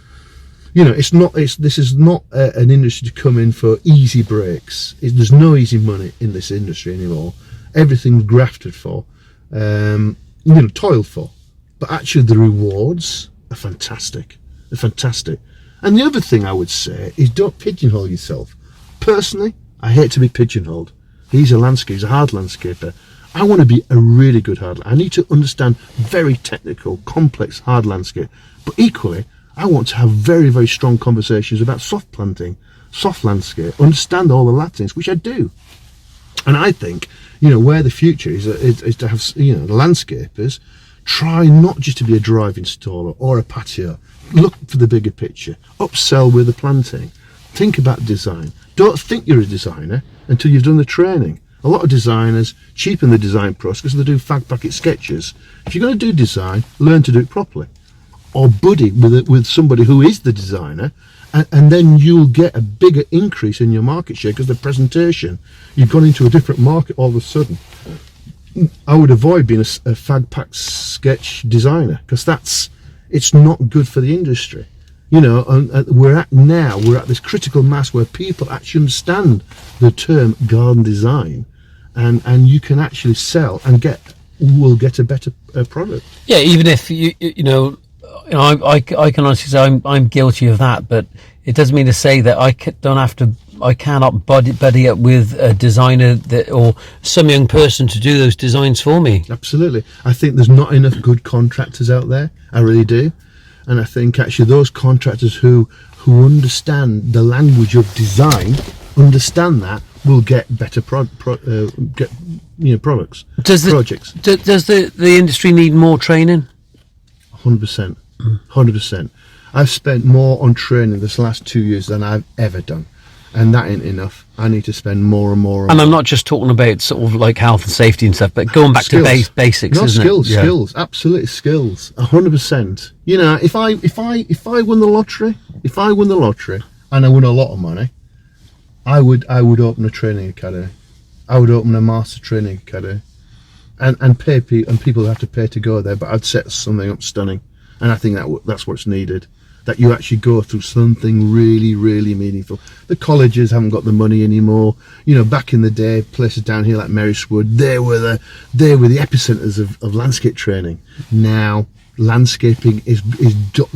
is not an industry to come in for easy breaks. There's no easy money in this industry anymore. Everything's grafted for, toiled for. But actually the rewards are fantastic. They're fantastic. And the other thing I would say is don't pigeonhole yourself. Personally, I hate to be pigeonholed. He's a hard landscaper. I want to be a really good hard landscaper. I need to understand very technical, complex hard landscape. But equally, I want to have very strong conversations about soft planting, soft landscape, understand all the Latins, which I do. And I think, where the future is to have, the landscapers try not just to be a drive installer or a patio. Look for the bigger picture. Upsell with the planting. Think about design. Don't think you're a designer until you've done the training. A lot of designers cheapen the design process because they do fag packet sketches. If you're going to do design, learn to do it properly. Or buddy with somebody who is the designer, and then you'll get a bigger increase in your market share because the presentation, you've gone into a different market all of a sudden. I would avoid being a fag pack sketch designer because it's not good for the industry. And we're at this critical mass where people actually understand the term garden design, and you can actually sell and will get a better product. Yeah, even if I can honestly say I'm guilty of that, but it doesn't mean to say that I cannot buddy up with a designer or some young person to do those designs for me. Absolutely. I think there's not enough good contractors out there. I really do. And I think actually those contractors who understand the language of design, understand that, will get better products. Does the industry need more training? 100%. 100%. I've spent more on training this last 2 years than I've ever done. and that ain't enough. I need to spend more and more on And I'm not just talking about sort of like health and safety and stuff, but going back to basics, isn't skills, it? Yeah. Skills, absolutely skills, 100%. You know, if I won the lottery, and I won a lot of money, I would open a training academy. I would open a master training academy, and pay people, and people have to pay to go there. But I'd set something up stunning, and I think that's what's needed. That you actually go through something really, really meaningful. The colleges haven't got the money anymore. You know, back in the day, places down here like Merriswood, they were the epicenters of landscape training. Now, landscaping is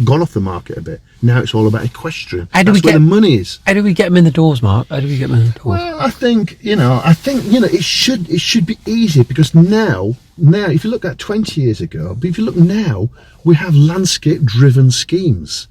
gone off the market a bit. Now it's all about equestrian. That's where the money is. How do we get them in the doors, Mark? How do we get them in the doors? Well, I think it should be easy, because now if you look at 20 years ago, but if you look now, we have landscape driven schemes.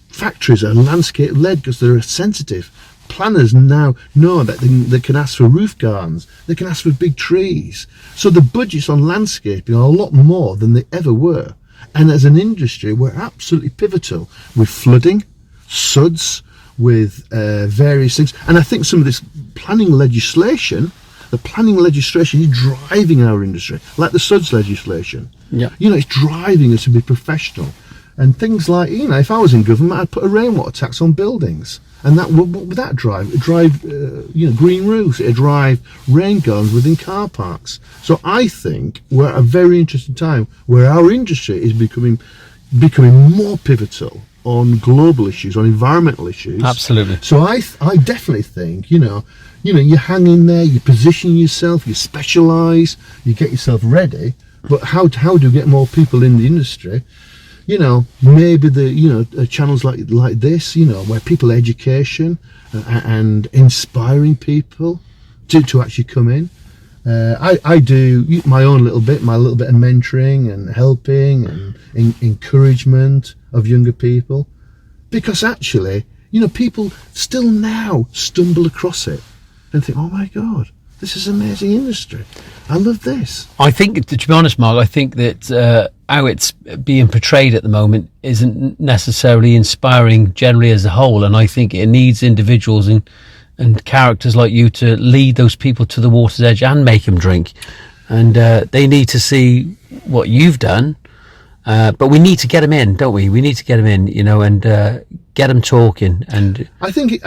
Factories are landscape led because they're sensitive. Planners now know that they can ask for roof gardens, they can ask for big trees. So the budgets on landscaping are a lot more than they ever were. And as an industry, we're absolutely pivotal with flooding, SUDs, with various things. And I think some of this planning legislation is driving our industry, like the SUDS legislation. Yeah. You know, it's driving us to be professional. And things like, you know, if I was in government, I'd put a rainwater tax on buildings. And what would that drive? It'd drive, green roofs. It'd drive rain gardens within car parks. So I think we're at a very interesting time where our industry is becoming more pivotal on global issues, on environmental issues. Absolutely. So I definitely think, you you hang in there, you position yourself, you specialise, you get yourself ready. But how do you get more people in the industry? You know, maybe channels like this, where people education and inspiring people to actually come in. I do my little bit of mentoring and helping and encouragement of younger people, because actually, people still now stumble across it and think, oh my God, this is an amazing industry. I love this. I think, to be honest, Mark, I think that how it's being portrayed at the moment isn't necessarily inspiring generally as a whole. And I think it needs individuals and characters like you to lead those people to the water's edge and make them drink. And they need to see what you've done. But we need to get them in, don't we? We need to get them in, and get them talking and asking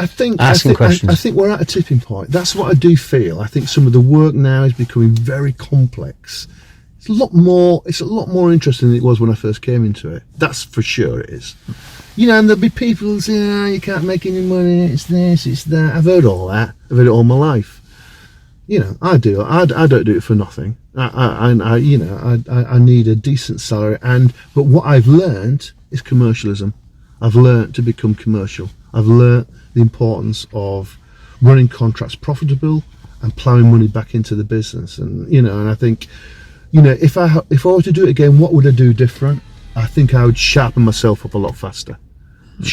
questions. I think we're at a tipping point. That's what I do feel. I think some of the work now is becoming very complex. It's a lot more interesting than it was when I first came into it. That's for sure it is. And there'll be people who say, you can't make any money, it's this, it's that. I've heard all that. I've heard it all my life. I do. I don't do it for nothing. I need a decent salary. But what I've learned is commercialism. I've learned to become commercial. I've learned the importance of running contracts profitable and ploughing money back into the business. And I think, if I were to do it again, what would I do different? I think I would sharpen myself up a lot faster. Be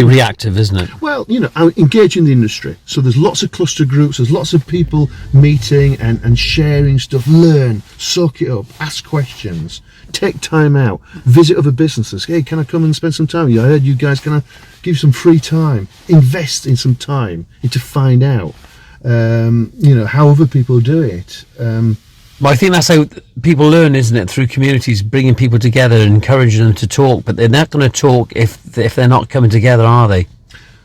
reactive, isn't it? Well, I engage in the industry. So there's lots of cluster groups, there's lots of people meeting and sharing stuff. Learn, soak it up, ask questions, take time out, visit other businesses. Hey, can I come and spend some time with you? I heard you guys, can I give some free time? Invest in some time to find out, how other people do it. Well, I think that's how people learn, isn't it? Through communities, bringing people together and encouraging them to talk. But they're not going to talk if they're not coming together, are they?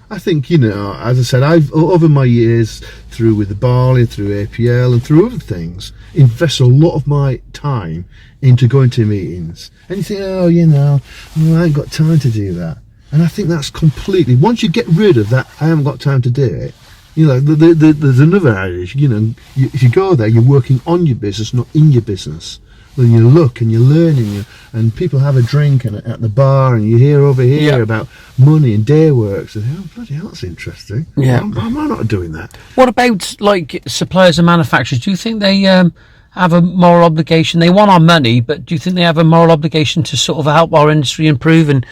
I think, as I said, I've, over my years, with the barley, through APL and through other things, invest a lot of my time into going to meetings. And you think, I ain't got time to do that. And I think that's completely, once you get rid of that, I haven't got time to do it, there's another adage, if you go there, you're working on your business, not in your business. Then you look and you learn and people have a drink at the bar and you hear over here about money and day works. And oh, bloody hell, that's interesting. Yeah. Why am I not doing that? What about like suppliers and manufacturers? Do you think they have a moral obligation? They want our money, but do you think they have a moral obligation to sort of help our industry improve and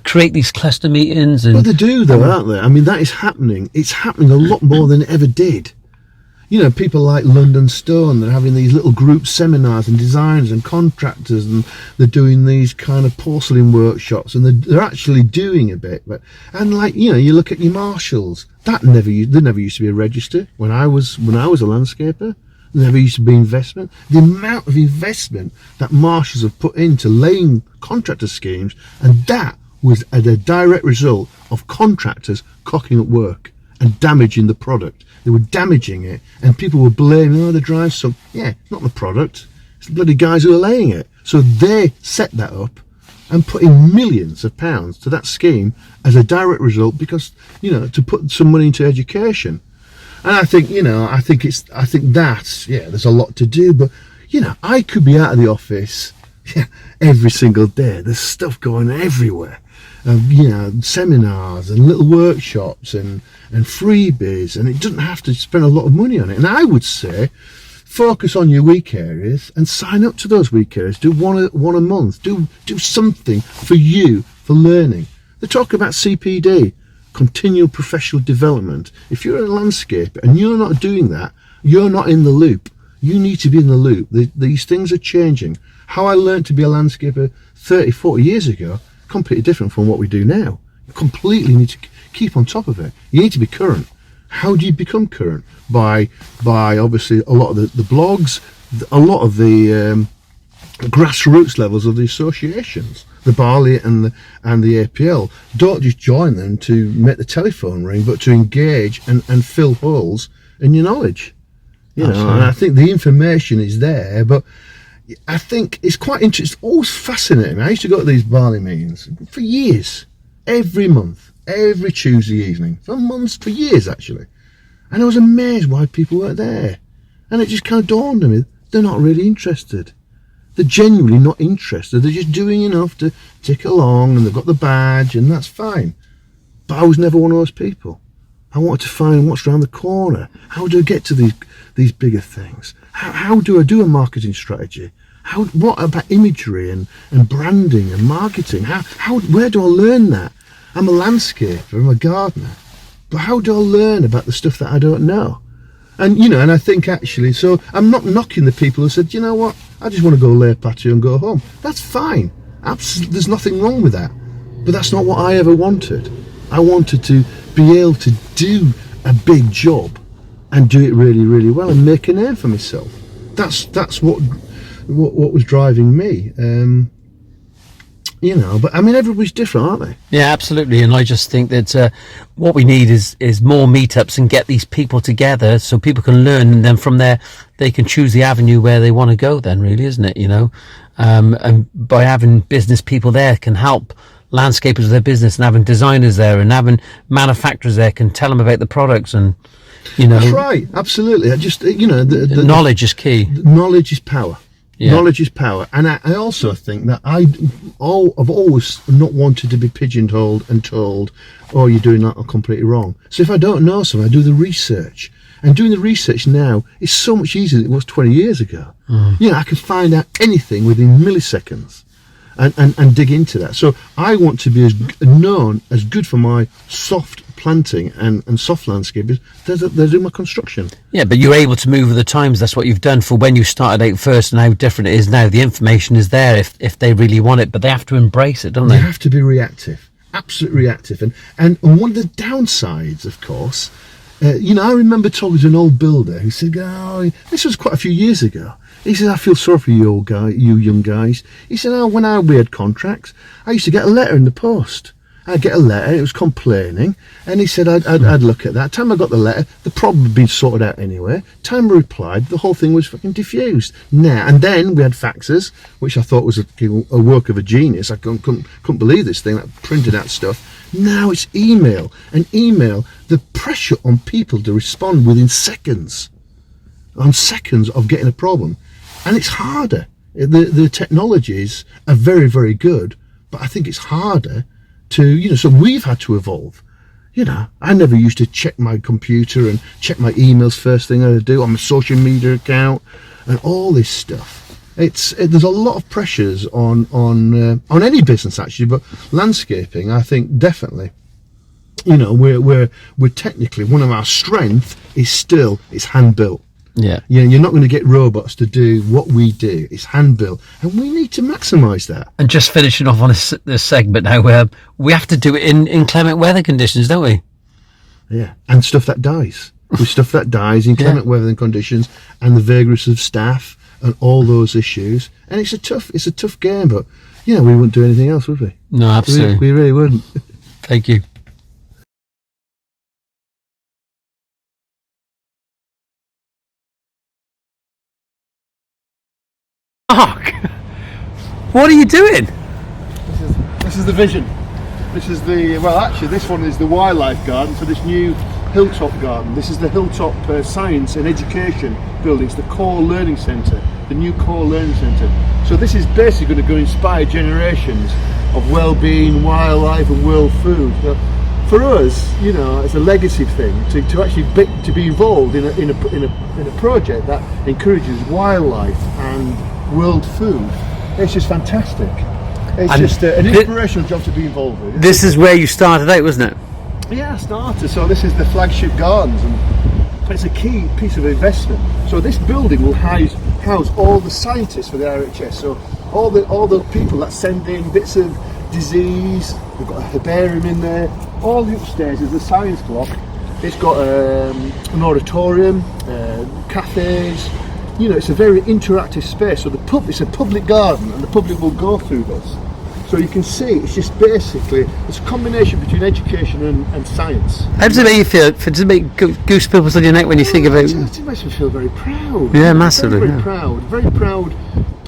create these cluster meetings? Well, they do though, aren't they? I mean, that is happening. It's happening a lot more than it ever did. you know, people like London Stone, they're having these little group seminars and designers and contractors, and they're doing these kind of porcelain workshops, and they're actually doing a bit. And like, you know, you look at your Marshalls, there never used to be a register when I was a landscaper. There never used to be investment. The amount of investment that Marshalls have put into laying contractor schemes, and that was a direct result of contractors cocking up work and damaging the product. They were damaging it, and people were blaming, oh, the drive sunk. Yeah, not the product. It's the bloody guys who are laying it. So they set that up and put in millions of pounds to that scheme as a direct result, because, you know, to put some money into education. And I think, you know, I think that's, yeah, there's a lot to do, but, you know, I could be out of the office every single day. There's stuff going everywhere. You know, seminars and little workshops and freebies, and it doesn't have to spend a lot of money on it. And I would say focus on your weak areas and sign up to those weak areas. Do one a month. Do something for you for learning. They talk about CPD, continual professional development. If you're a landscaper and you're not doing that, you're not in the loop. You need to be in the loop. These things are changing. How I learned to be a landscaper 30, 40 years ago, completely different from what we do now. You completely need to keep on top of it. You need to be current. How do you become current? By obviously a lot of the blogs, a lot of the grassroots levels of the associations, the Barley and the APL. Don't just join them to make the telephone ring, but to engage and fill holes in your knowledge. You know, and I think the information is there, but I think it's quite interesting. It's always fascinating. I used to go to these Barley meetings for years, every month, every Tuesday evening, for months, for years actually. And I was amazed why people weren't there. And it just kind of dawned on me, they're not really interested. They're genuinely not interested. They're just doing enough to tick along, and they've got the badge, and that's fine. But I was never one of those people. I wanted to find what's around the corner. How do I get to these bigger things? How do I do a marketing strategy? What about imagery and branding and marketing? Where do I learn that? I'm a landscaper, I'm a gardener, but how do I learn about the stuff that I don't know? And, you know, and I think actually, so I'm not knocking the people who said, you know what, I just want to go lay a patio and go home. That's fine. Absolutely, there's nothing wrong with that. But that's not what I ever wanted. I wanted to be able to do a big job and do it really, really well and make a name for myself. That's what was driving me. You know, but I mean, everybody's different, aren't they? Yeah, absolutely. And I just think that what we need is more meetups and get these people together so people can learn, and then from there they can choose the avenue where they want to go then, really, isn't it? You know, and by having business people there can help landscapers with their business, and having designers there and having manufacturers there can tell them about the products, and, you know. That's right, absolutely. I just, you know, the knowledge is key. Knowledge is power. Yeah. Knowledge is power. And I also think that I've always not wanted to be pigeonholed and told, oh, you're doing that completely wrong. So if I don't know something, I do the research. And doing the research now is so much easier than it was 20 years ago. You know, I can find out anything within milliseconds and dig into that. So I want to be as good for my soft planting and soft landscaping. They're doing my construction. Yeah, but you're able to move with the times. That's what you've done for when you started out first and how different it is now. The information is there if they really want it, but they have to embrace it, don't they? They have to be reactive, absolutely reactive. And one of the downsides, of course, you know, I remember talking to an old builder who said, oh, this was quite a few years ago. He said, I feel sorry for you young guys. He said, oh, when we had contracts, I used to get a letter in the post. I'd get a letter, it was complaining, and he said I'd look at that. Time I got the letter, the problem had been sorted out anyway. Time I replied, the whole thing was fucking diffused. And then we had faxes, which I thought was a work of a genius. I couldn't believe this thing that printed out stuff. Now it's email, and email, the pressure on people to respond within seconds of getting a problem, and it's harder. The technologies are very, very good, but I think it's harder to, you know, so we've had to evolve. You know, I never used to check my computer and check my emails first thing I do on my social media account and all this stuff. There's a lot of pressures on any business actually, but landscaping, I think definitely. you know, we're technically, one of our strengths is still, it's hand built. Yeah. You know, you're not going to get robots to do what we do. It's hand built, and we need to maximise that. And just finishing off on this segment now, we have to do it in inclement weather conditions, don't we? Yeah, and stuff that dies. With stuff that dies in inclement weather and conditions, and the vagaries of staff and all those issues. And it's a tough game, but you know, we wouldn't do anything else, would we? No, absolutely. We really wouldn't. Thank you. Mark, what are you doing? This is the vision. This is the, well, actually this one is the wildlife garden for this new Hilltop garden. This is the Hilltop Science and Education building. It's the core learning centre, the new core learning centre. So this is basically going to go inspire generations of well-being, wildlife and world food. For us, you know, it's a legacy thing to actually be involved in a project that encourages wildlife and world food. It's just fantastic. It's just an inspirational job to be involved with. This is where you started out, wasn't it? Yeah, I started. So this is the flagship gardens, and it's a key piece of investment. So this building will house all the scientists for the RHS. So all the people that send in bits of disease. We've got a herbarium in there. All the upstairs is the science block. It's got an auditorium, cafes. You know, it's a very interactive space. So it's a public garden, and the public will go through this. So you can see it's just basically it's a combination between education and science. How does it make you feel? Does it make goosebumps on your neck when you think about it? It makes me feel very proud. Yeah, massively. Very proud. Very proud.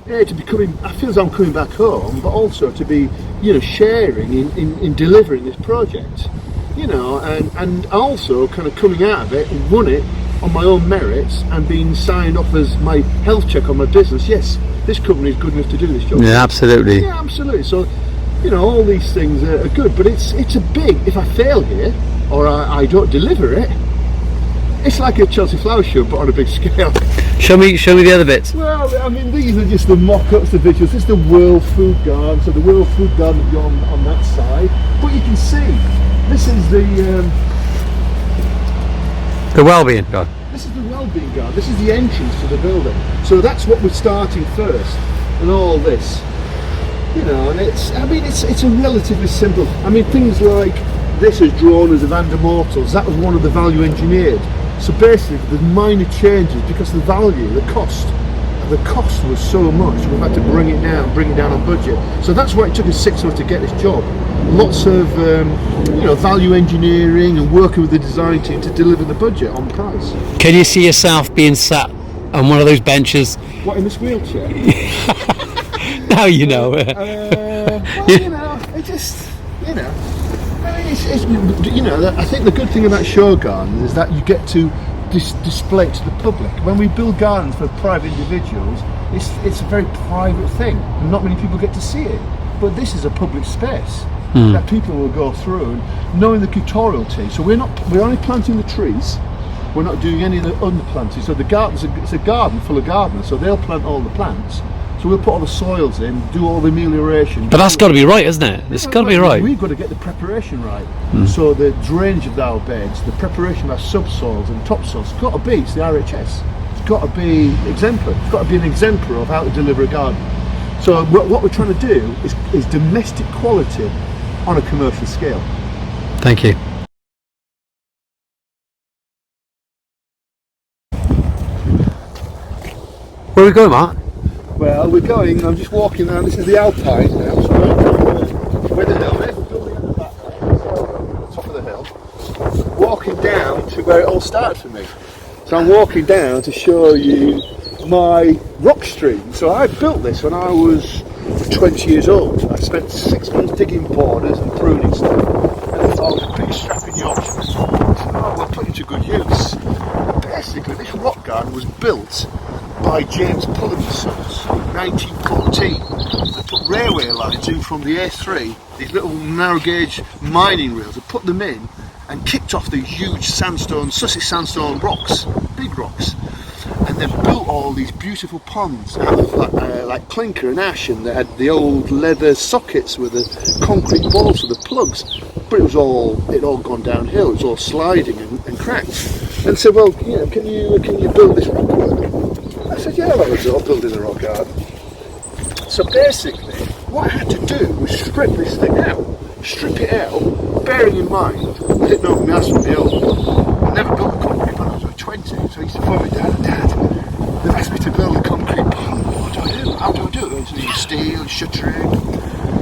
Yeah, to be coming. I feel as I'm coming back home, but also to be, you know, sharing in delivering this project. You know, and also kind of coming out of it and won it on my own merits and being signed off as my health check on my business. Yes, this company is good enough to do this job. Yeah, absolutely. Yeah, absolutely. So, you know, all these things are good, but it's a big, if I fail here or I don't deliver it, it's like a Chelsea flower show but on a big scale. Show me the other bits. Well, I mean, these are just the mock-ups, the visuals. This is the World Food Garden, so the World Food Garden will be on that side. But you can see, this is the well-being garden. This is the well-being garden. This is the entrance to the building. So that's what we're starting first, and all this, you know. And it's a relatively simple. I mean, things like this is drawn as a Van der Mortals. That was one of the value engineered. So basically, there's minor changes because the value, the cost was so much. We've had to bring it down on budget. So that's why it took us 6 months to get this job. Lots of you know, value engineering and working with the design team to deliver the budget on price. Can you see yourself being sat on one of those benches? What, in this wheelchair? Now you know. Well, you know, it just, you know. I mean, it's, you know, I think the good thing about show gardens is that you get to display it to the public. When we build gardens for private individuals, it's a very private thing, and not many people get to see it. But this is a public space that people will go through, and knowing the tutorial team. So we're only planting the trees. We're not doing any of the underplanting. So the garden's it's a garden full of gardeners. So they'll plant all the plants. So we'll put all the soils in, do all the amelioration. But that's got to be right, isn't it? It's got to be right. We've got to get the preparation right. So the drainage of our beds, the preparation of our subsoils and topsoils, it's got to be, it's the RHS. It's got to be exemplar. It's got to be an exemplar of how to deliver a garden. So what we're trying to do is domestic quality on a commercial scale. Thank you. Where are we going, Mark? Well, we're going, I'm just walking down, this is the Alpine now, so where the hill is, we're building at the back, so top of the hill, walking down to where it all started for me. So I'm walking down to show you my rock stream. So I built this when I was 20 years old. I spent 6 months digging borders and pruning stuff, and I thought I was a big strapping Yorkshire. So we'll put it to good use. And basically, this rock garden was built by James Pullen's sons in 1914. They put railway lines in from the A3, these little narrow gauge mining rails, they put them in and kicked off these huge sandstone, Sussex sandstone rocks, big rocks. and then built all these beautiful ponds out of like clinker and ash, and they had the old leather sockets with the concrete balls for the plugs. But it all gone downhill. It was all sliding and cracked. And said, well, you know, can you build this rock garden? I said, yeah, I was building a rock garden. So basically, what I had to do was strip this thing out. Strip it out, bearing in mind, I didn't know my house would be old. I never built a concrete pond until I was 20, so I used to phone my Dad, they've asked me to build a concrete pond, what do I do? How do I do it? So you steel, shuttering.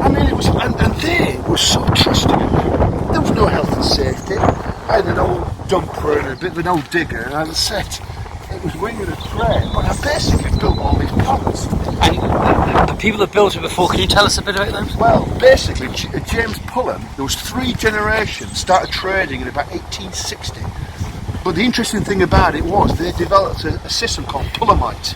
I mean, it was, and they were so trusting. There was no health and safety. I had an old dumper and a bit of an old digger, and as I said, it was winging a prayer, but I basically built all these ponds. And the people that built it before, can you tell us a bit about them? Well, basically, James Pullum, there was 3 generations, started trading in about 1860. But the interesting thing about it was they developed a system called Pullumite.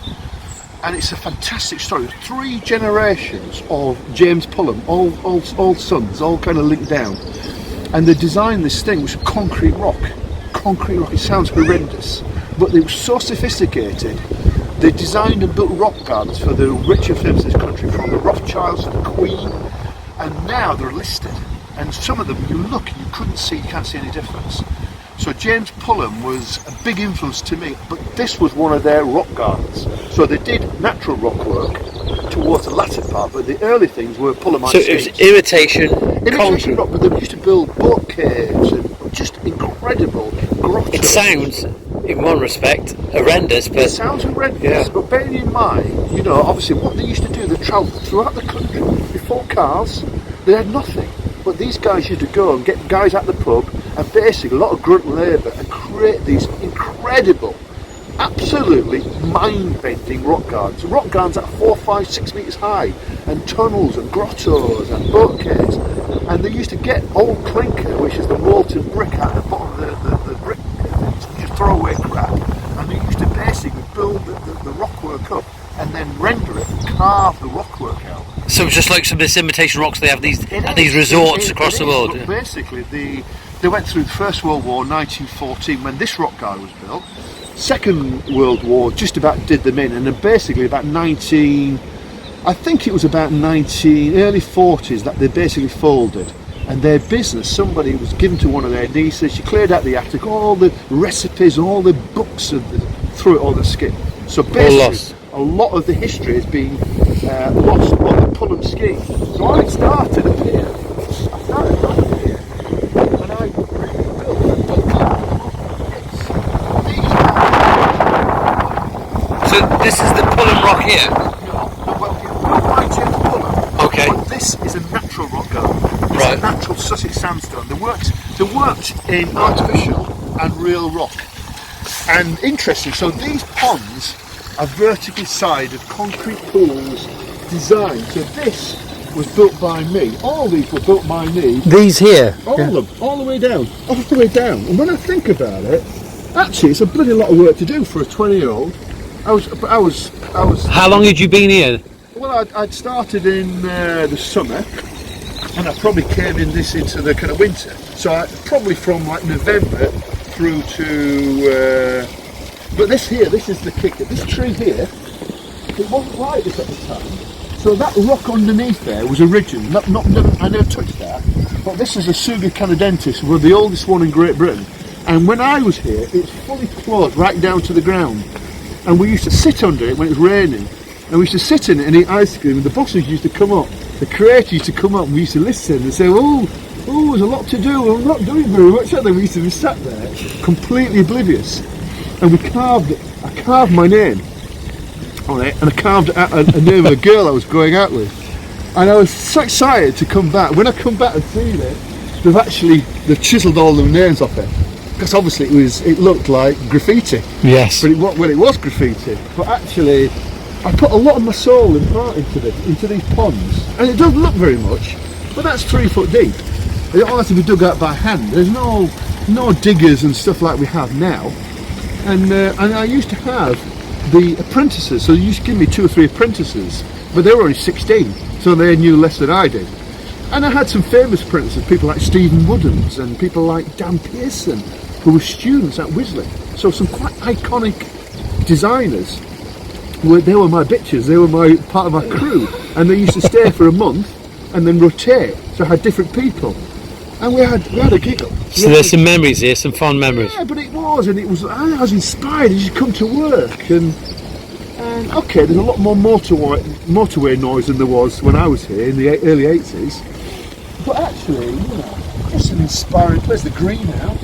And it's a fantastic story. 3 generations of James Pullum, all sons, all kind of linked down. And they designed this thing, which was concrete rock. Concrete rock, it sounds horrendous, but they were so sophisticated. They designed and built rock gardens for the rich and famous in this country, from the Rothschilds to the Queen, and now they're listed. And some of them, you can't see any difference. So James Pullum was a big influence to me, but this was one of their rock gardens. So they did natural rock work towards the latter part, but the early things were Pullumite. So it was imitation rock, but they used to build boat caves and just incredible grottos. It sounds, in one respect, horrendous, but... It sounds horrendous, but bearing in mind, you know, obviously what they used to do, they travelled throughout the country. Before cars, they had nothing. But these guys used to go and get guys at the pub and basically a lot of grunt labour and create these incredible, absolutely mind-bending rock gardens. Rock gardens that are 4, 5, 6 metres high, and tunnels and grottos and boat caves. And they used to get old clinker, which is the molten brick at the bottom of the brick, just throw away crap. And they used to basically build the rock work up and then render it and carve the rock work out. So it's just like some of this imitation rocks they have at these resorts across the world. Yeah. Basically, they went through the First World War, 1914, when this rock garden was built. Second World War just about did them in, and then basically about early 40s that they basically folded. And their business, somebody was given to one of their nieces, she cleared out the attic, all the recipes, all the books, threw it on the skip. So basically, a lot of the history has been lost on the Pullum scheme. So I started up here, and I built So this is the Pullum rock here? by James Pullum. Okay. But this is a natural rock garden. It's Right. a natural Sussex sandstone. They worked in artificial and real rock. And interesting, so these ponds are vertically sided concrete pools designed. So this was built by me. All these were built by me. These here? All of them, all the way down. And when I think about it, actually it's a bloody lot of work to do for a 20-year-old. I was. How long had you been here? Well, I'd started in the summer, and I probably came into the kind of winter. So probably from like November through to. But this is the kicker. This tree here, it wasn't like this at the time. So that rock underneath there was original. I never touched that. But this is a Suga canadensis, we're the oldest one in Great Britain. And when I was here, it's fully closed right down to the ground. And we used to sit under it when it was raining. And we used to sit in it and eat ice cream. And the bosses used to come up, the creators used to come up, and we used to listen and say, oh, there's a lot to do. We're not doing very much. And then we used to be sat there, completely oblivious. And I carved my name on it, and I carved a name of a girl I was going out with. And I was so excited to come back. When I come back and see it, they've chiselled all the names off it. Because obviously it looked like graffiti. Yes. But it was graffiti. But actually, I put a lot of my soul and heart into these ponds. And it doesn't look very much, but that's 3 foot deep. It all has to be dug out by hand. There's no diggers and stuff like we have now. And I used to have the apprentices, so they used to give me 2 or 3 apprentices, but they were only 16, so they knew less than I did. And I had some famous apprentices, people like Stephen Woodens and people like Dan Pearson, who were students at Wisley. So some quite iconic designers. They were my bitches, they were part of my crew, and they used to stay for a month and then rotate, so I had different people. And we had a giggle. So there's some memories here, some fond memories. Yeah, but it was, I was inspired. You should come to work, and okay, there's a lot more motorway noise than there was when I was here in the early 80s. But actually, you know, it's an inspiring place. The greenhouse,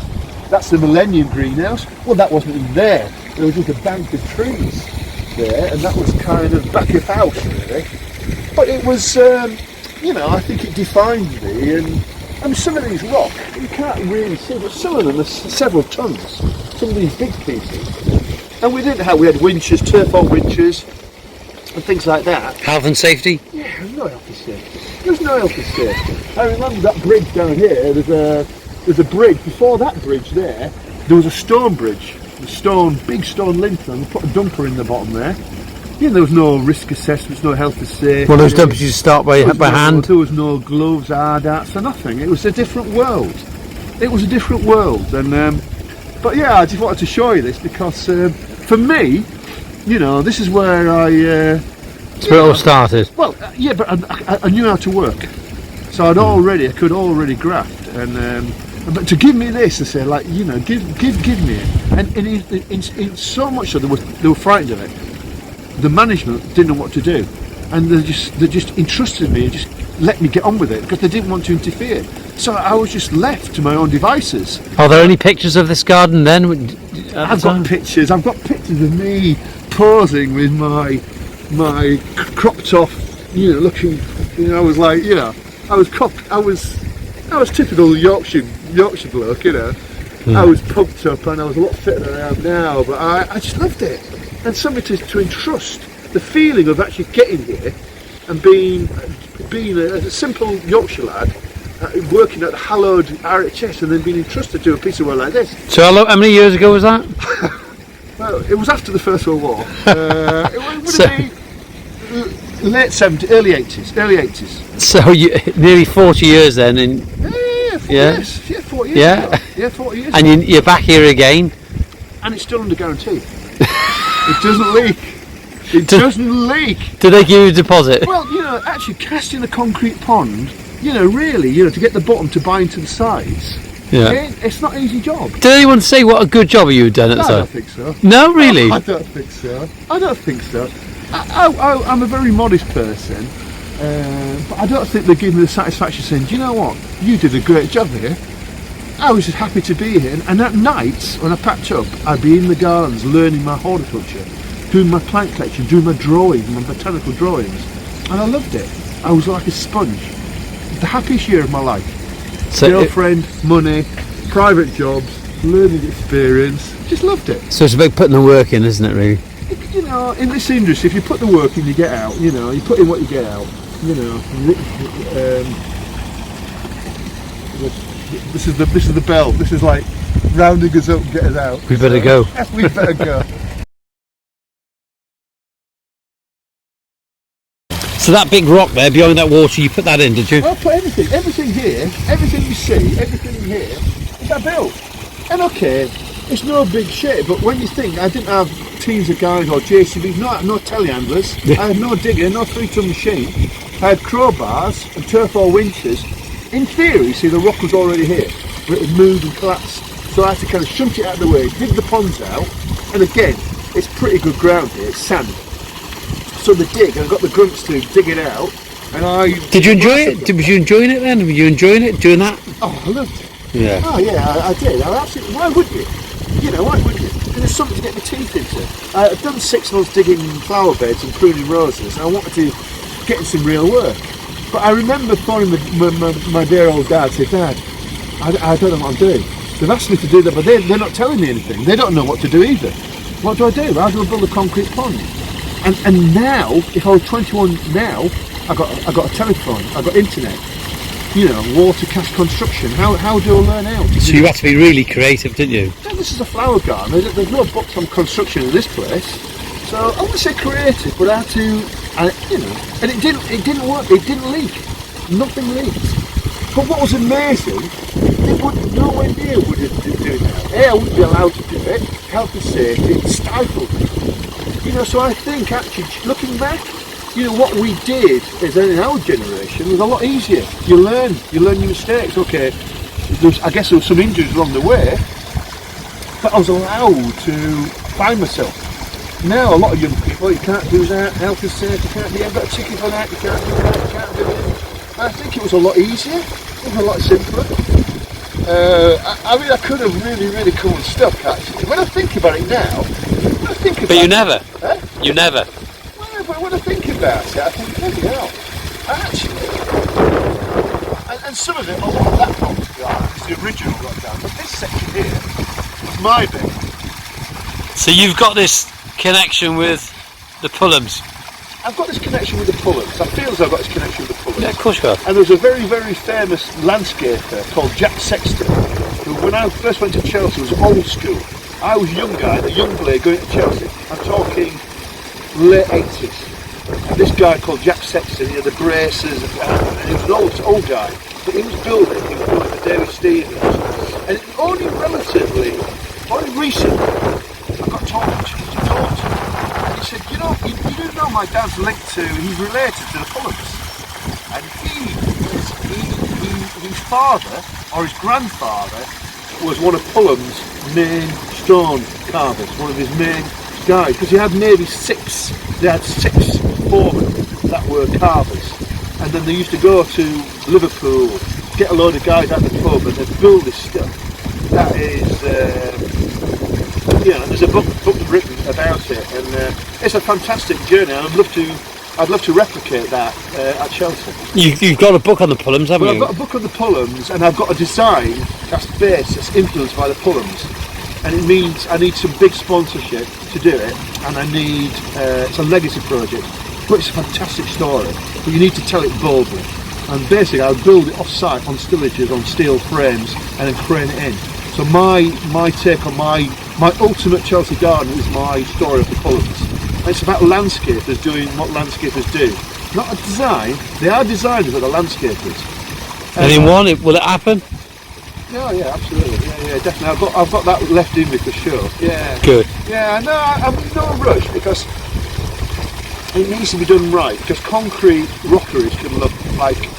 that's the Millennium Greenhouse. Well, that wasn't even there. There was just a bank of trees there, and that was kind of back of house, really. But it was, you know, I think it defined me, and I mean, some of these rock, you can't really see, but some of them are several tons, some of these big pieces. And we had winches, turf-hole winches, and things like that. Health and safety? Yeah, there was no health and safety. There was no health and safety. I remember that bridge down here, there's a bridge, before that bridge there was a stone bridge, big stone lintel, and we put a dumper in the bottom there. You know, there was no risk assessments, no health and safety. Well, those dumpers you start by hand? There was no gloves, hard hats, or nothing. It was a different world. It was a different world. And but yeah, I just wanted to show you this because for me, you know, this is where That's where it all started. Well, yeah, but I knew how to work, so I could already graft, and but to give me this, I said, like, you know, give me it, and in so much so they were frightened of it. The management didn't know what to do, and they just entrusted me and just let me get on with it because they didn't want to interfere. So I was just left to my own devices. Are there any pictures of this garden then? I've got pictures of me posing with my cropped off, you know, looking, you know, I was like, you know, I was typical Yorkshire bloke, you know. I was pumped up and I was a lot fitter than I am now, but I just loved it. And somebody to entrust the feeling of actually getting here and being a simple Yorkshire lad, working at the hallowed RHS, and then being entrusted to a piece of work like this. So how many years ago was that? Well, it was after the First World War. It would have been late 70s, early 80s. So you nearly 40 years then, and yeah, 40 years. Yeah, yeah, 40 years. And you're back here again, and it's still under guarantee. It doesn't leak. It doesn't leak. Do they give you a deposit? Well, you know, actually casting a concrete pond, you know, really, you know, to get the bottom to bind to the sides, it's not an easy job. Did anyone say what a good job you've done at the side? I don't think so. No, really? I don't think so. I'm a very modest person, but I don't think they give me the satisfaction saying, do you know what, you did a great job here. I was just happy to be here, and at night when I packed up, I'd be in the gardens learning my horticulture, doing my plant collection, doing my drawings, my botanical drawings, and I loved it. I was like a sponge. The happiest year of my life. So girlfriend, money, private jobs, learning experience, just loved it. So it's about putting the work in, isn't it, really? You know, in this industry, if you put the work in, you get out. You know, you put in what you get out. You know, this is the bell. This is like rounding us up, get us out. We better go. We better go. So that big rock there behind that water, you put that in, did you? I put everything here, everything you see, everything in here, is I built. And okay, it's no big shit, but when you think, I didn't have teams of guys or JCBs, no telehandlers, I had no digger, no 3-ton machine, I had crowbars and turf or winches. In theory, see, the rock was already here, but it had moved and collapsed, so I had to kind of shunt it out of the way, dig the ponds out, and again, it's pretty good ground here, it's sand. So the dig, I got the grunts to dig it out, and I... Did you enjoy it? Was you enjoying it then? Were you enjoying it, doing that? Oh, I loved it. Yeah. Oh yeah, I did. I absolutely. Why would you? You know, why would you? There's something to get my teeth into. I've done 6 months digging flower beds and pruning roses, and I wanted to get in some real work. But I remember phoning my dear old dad, say, Dad, I don't know what I'm doing. They've asked me to do that, but they're not telling me anything. They don't know what to do either. What do I do? How do I build a concrete pond? And now, if I was 21 now, I got a telephone, I got internet. You know, water, cash, construction. How do I learn how to do So you had to be really creative, didn't you? Yeah, this is a flower garden. There's no books on construction in this place. So I wouldn't say creative, but I had to, you know, and it didn't work. It didn't leak. Nothing leaked. But what was amazing, they wouldn't nowhere near would it do that. I wouldn't be allowed to do it. Health and safety, it stifled me. You know, so I think actually, looking back, you know, what we did is in our generation was a lot easier. You learn your mistakes. Okay, I guess there were some injuries along the way, but I was allowed to find myself. Now, a lot of young people, you can't do that, health and safety, you can't do that, you've got a ticket for that, you can't do that, you can't do it. I think it was a lot easier, it was a lot simpler. I mean, I could have really come unstuck actually. When I think about it now, But you never. Eh? You never. Well, but when I think about it, I think, bloody hell, actually, and some of it, a lot of that photograph is the original got down, but this section here was my bit. So you've got this connection with the Pullums. I've got this connection with the Pullums. I feel as I've got this connection with the Pullums. Yeah, of course you have. And there's a very famous landscaper called Jack Sexton, who when I first went to Chelsea was old school. I was a young guy, a young player going to Chelsea. I'm talking late 80s. And this guy called Jack Sexton, he had the braces, and he was an old guy. But he was building the David Stevens. And it only recently, I got talking to him, and he said, you know, you do know my dad's linked to, he's related to the Pullums. And his father, or his grandfather, was one of Pullum's main stone carvers, one of his main guys, because he had maybe six foremen that were carvers. And then they used to go to Liverpool, get a load of guys out of the pub and they'd build this stuff. That is, there's a book written about it, and it's a fantastic journey, and I'd love to replicate that at Chelsea. You've got a book on the Pullums, haven't you? I've got a book on the Pullums, and I've got a design that's influenced by the Pullums, and it means I need some big sponsorship to do it, and I need it's a legacy project, but it's a fantastic story. But you need to tell it boldly, and basically I'll build it off-site on stillages, on steel frames, and then crane it in. So my take on my ultimate Chelsea garden is my story of the Pullums. It's about landscapers doing what landscapers do. Not a design, they are designers but they're landscapers. And in one, will it happen? Yeah, absolutely. Yeah, definitely. I've got that left in me for sure. Yeah. Good. Yeah, no, I'm in no rush because it needs to be done right. Because concrete rockeries can look like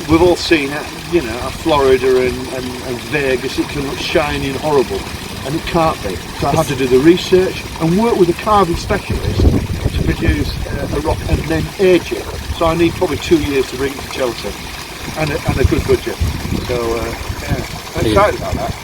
we've all seen, you know, at Florida and Vegas. It can look shiny and horrible. And it can't be. So I have to do the research and work with a carving specialist to produce a rock and then age it. So I need probably 2 years to bring it to Chelsea and a good budget. So yeah, I'm excited about that.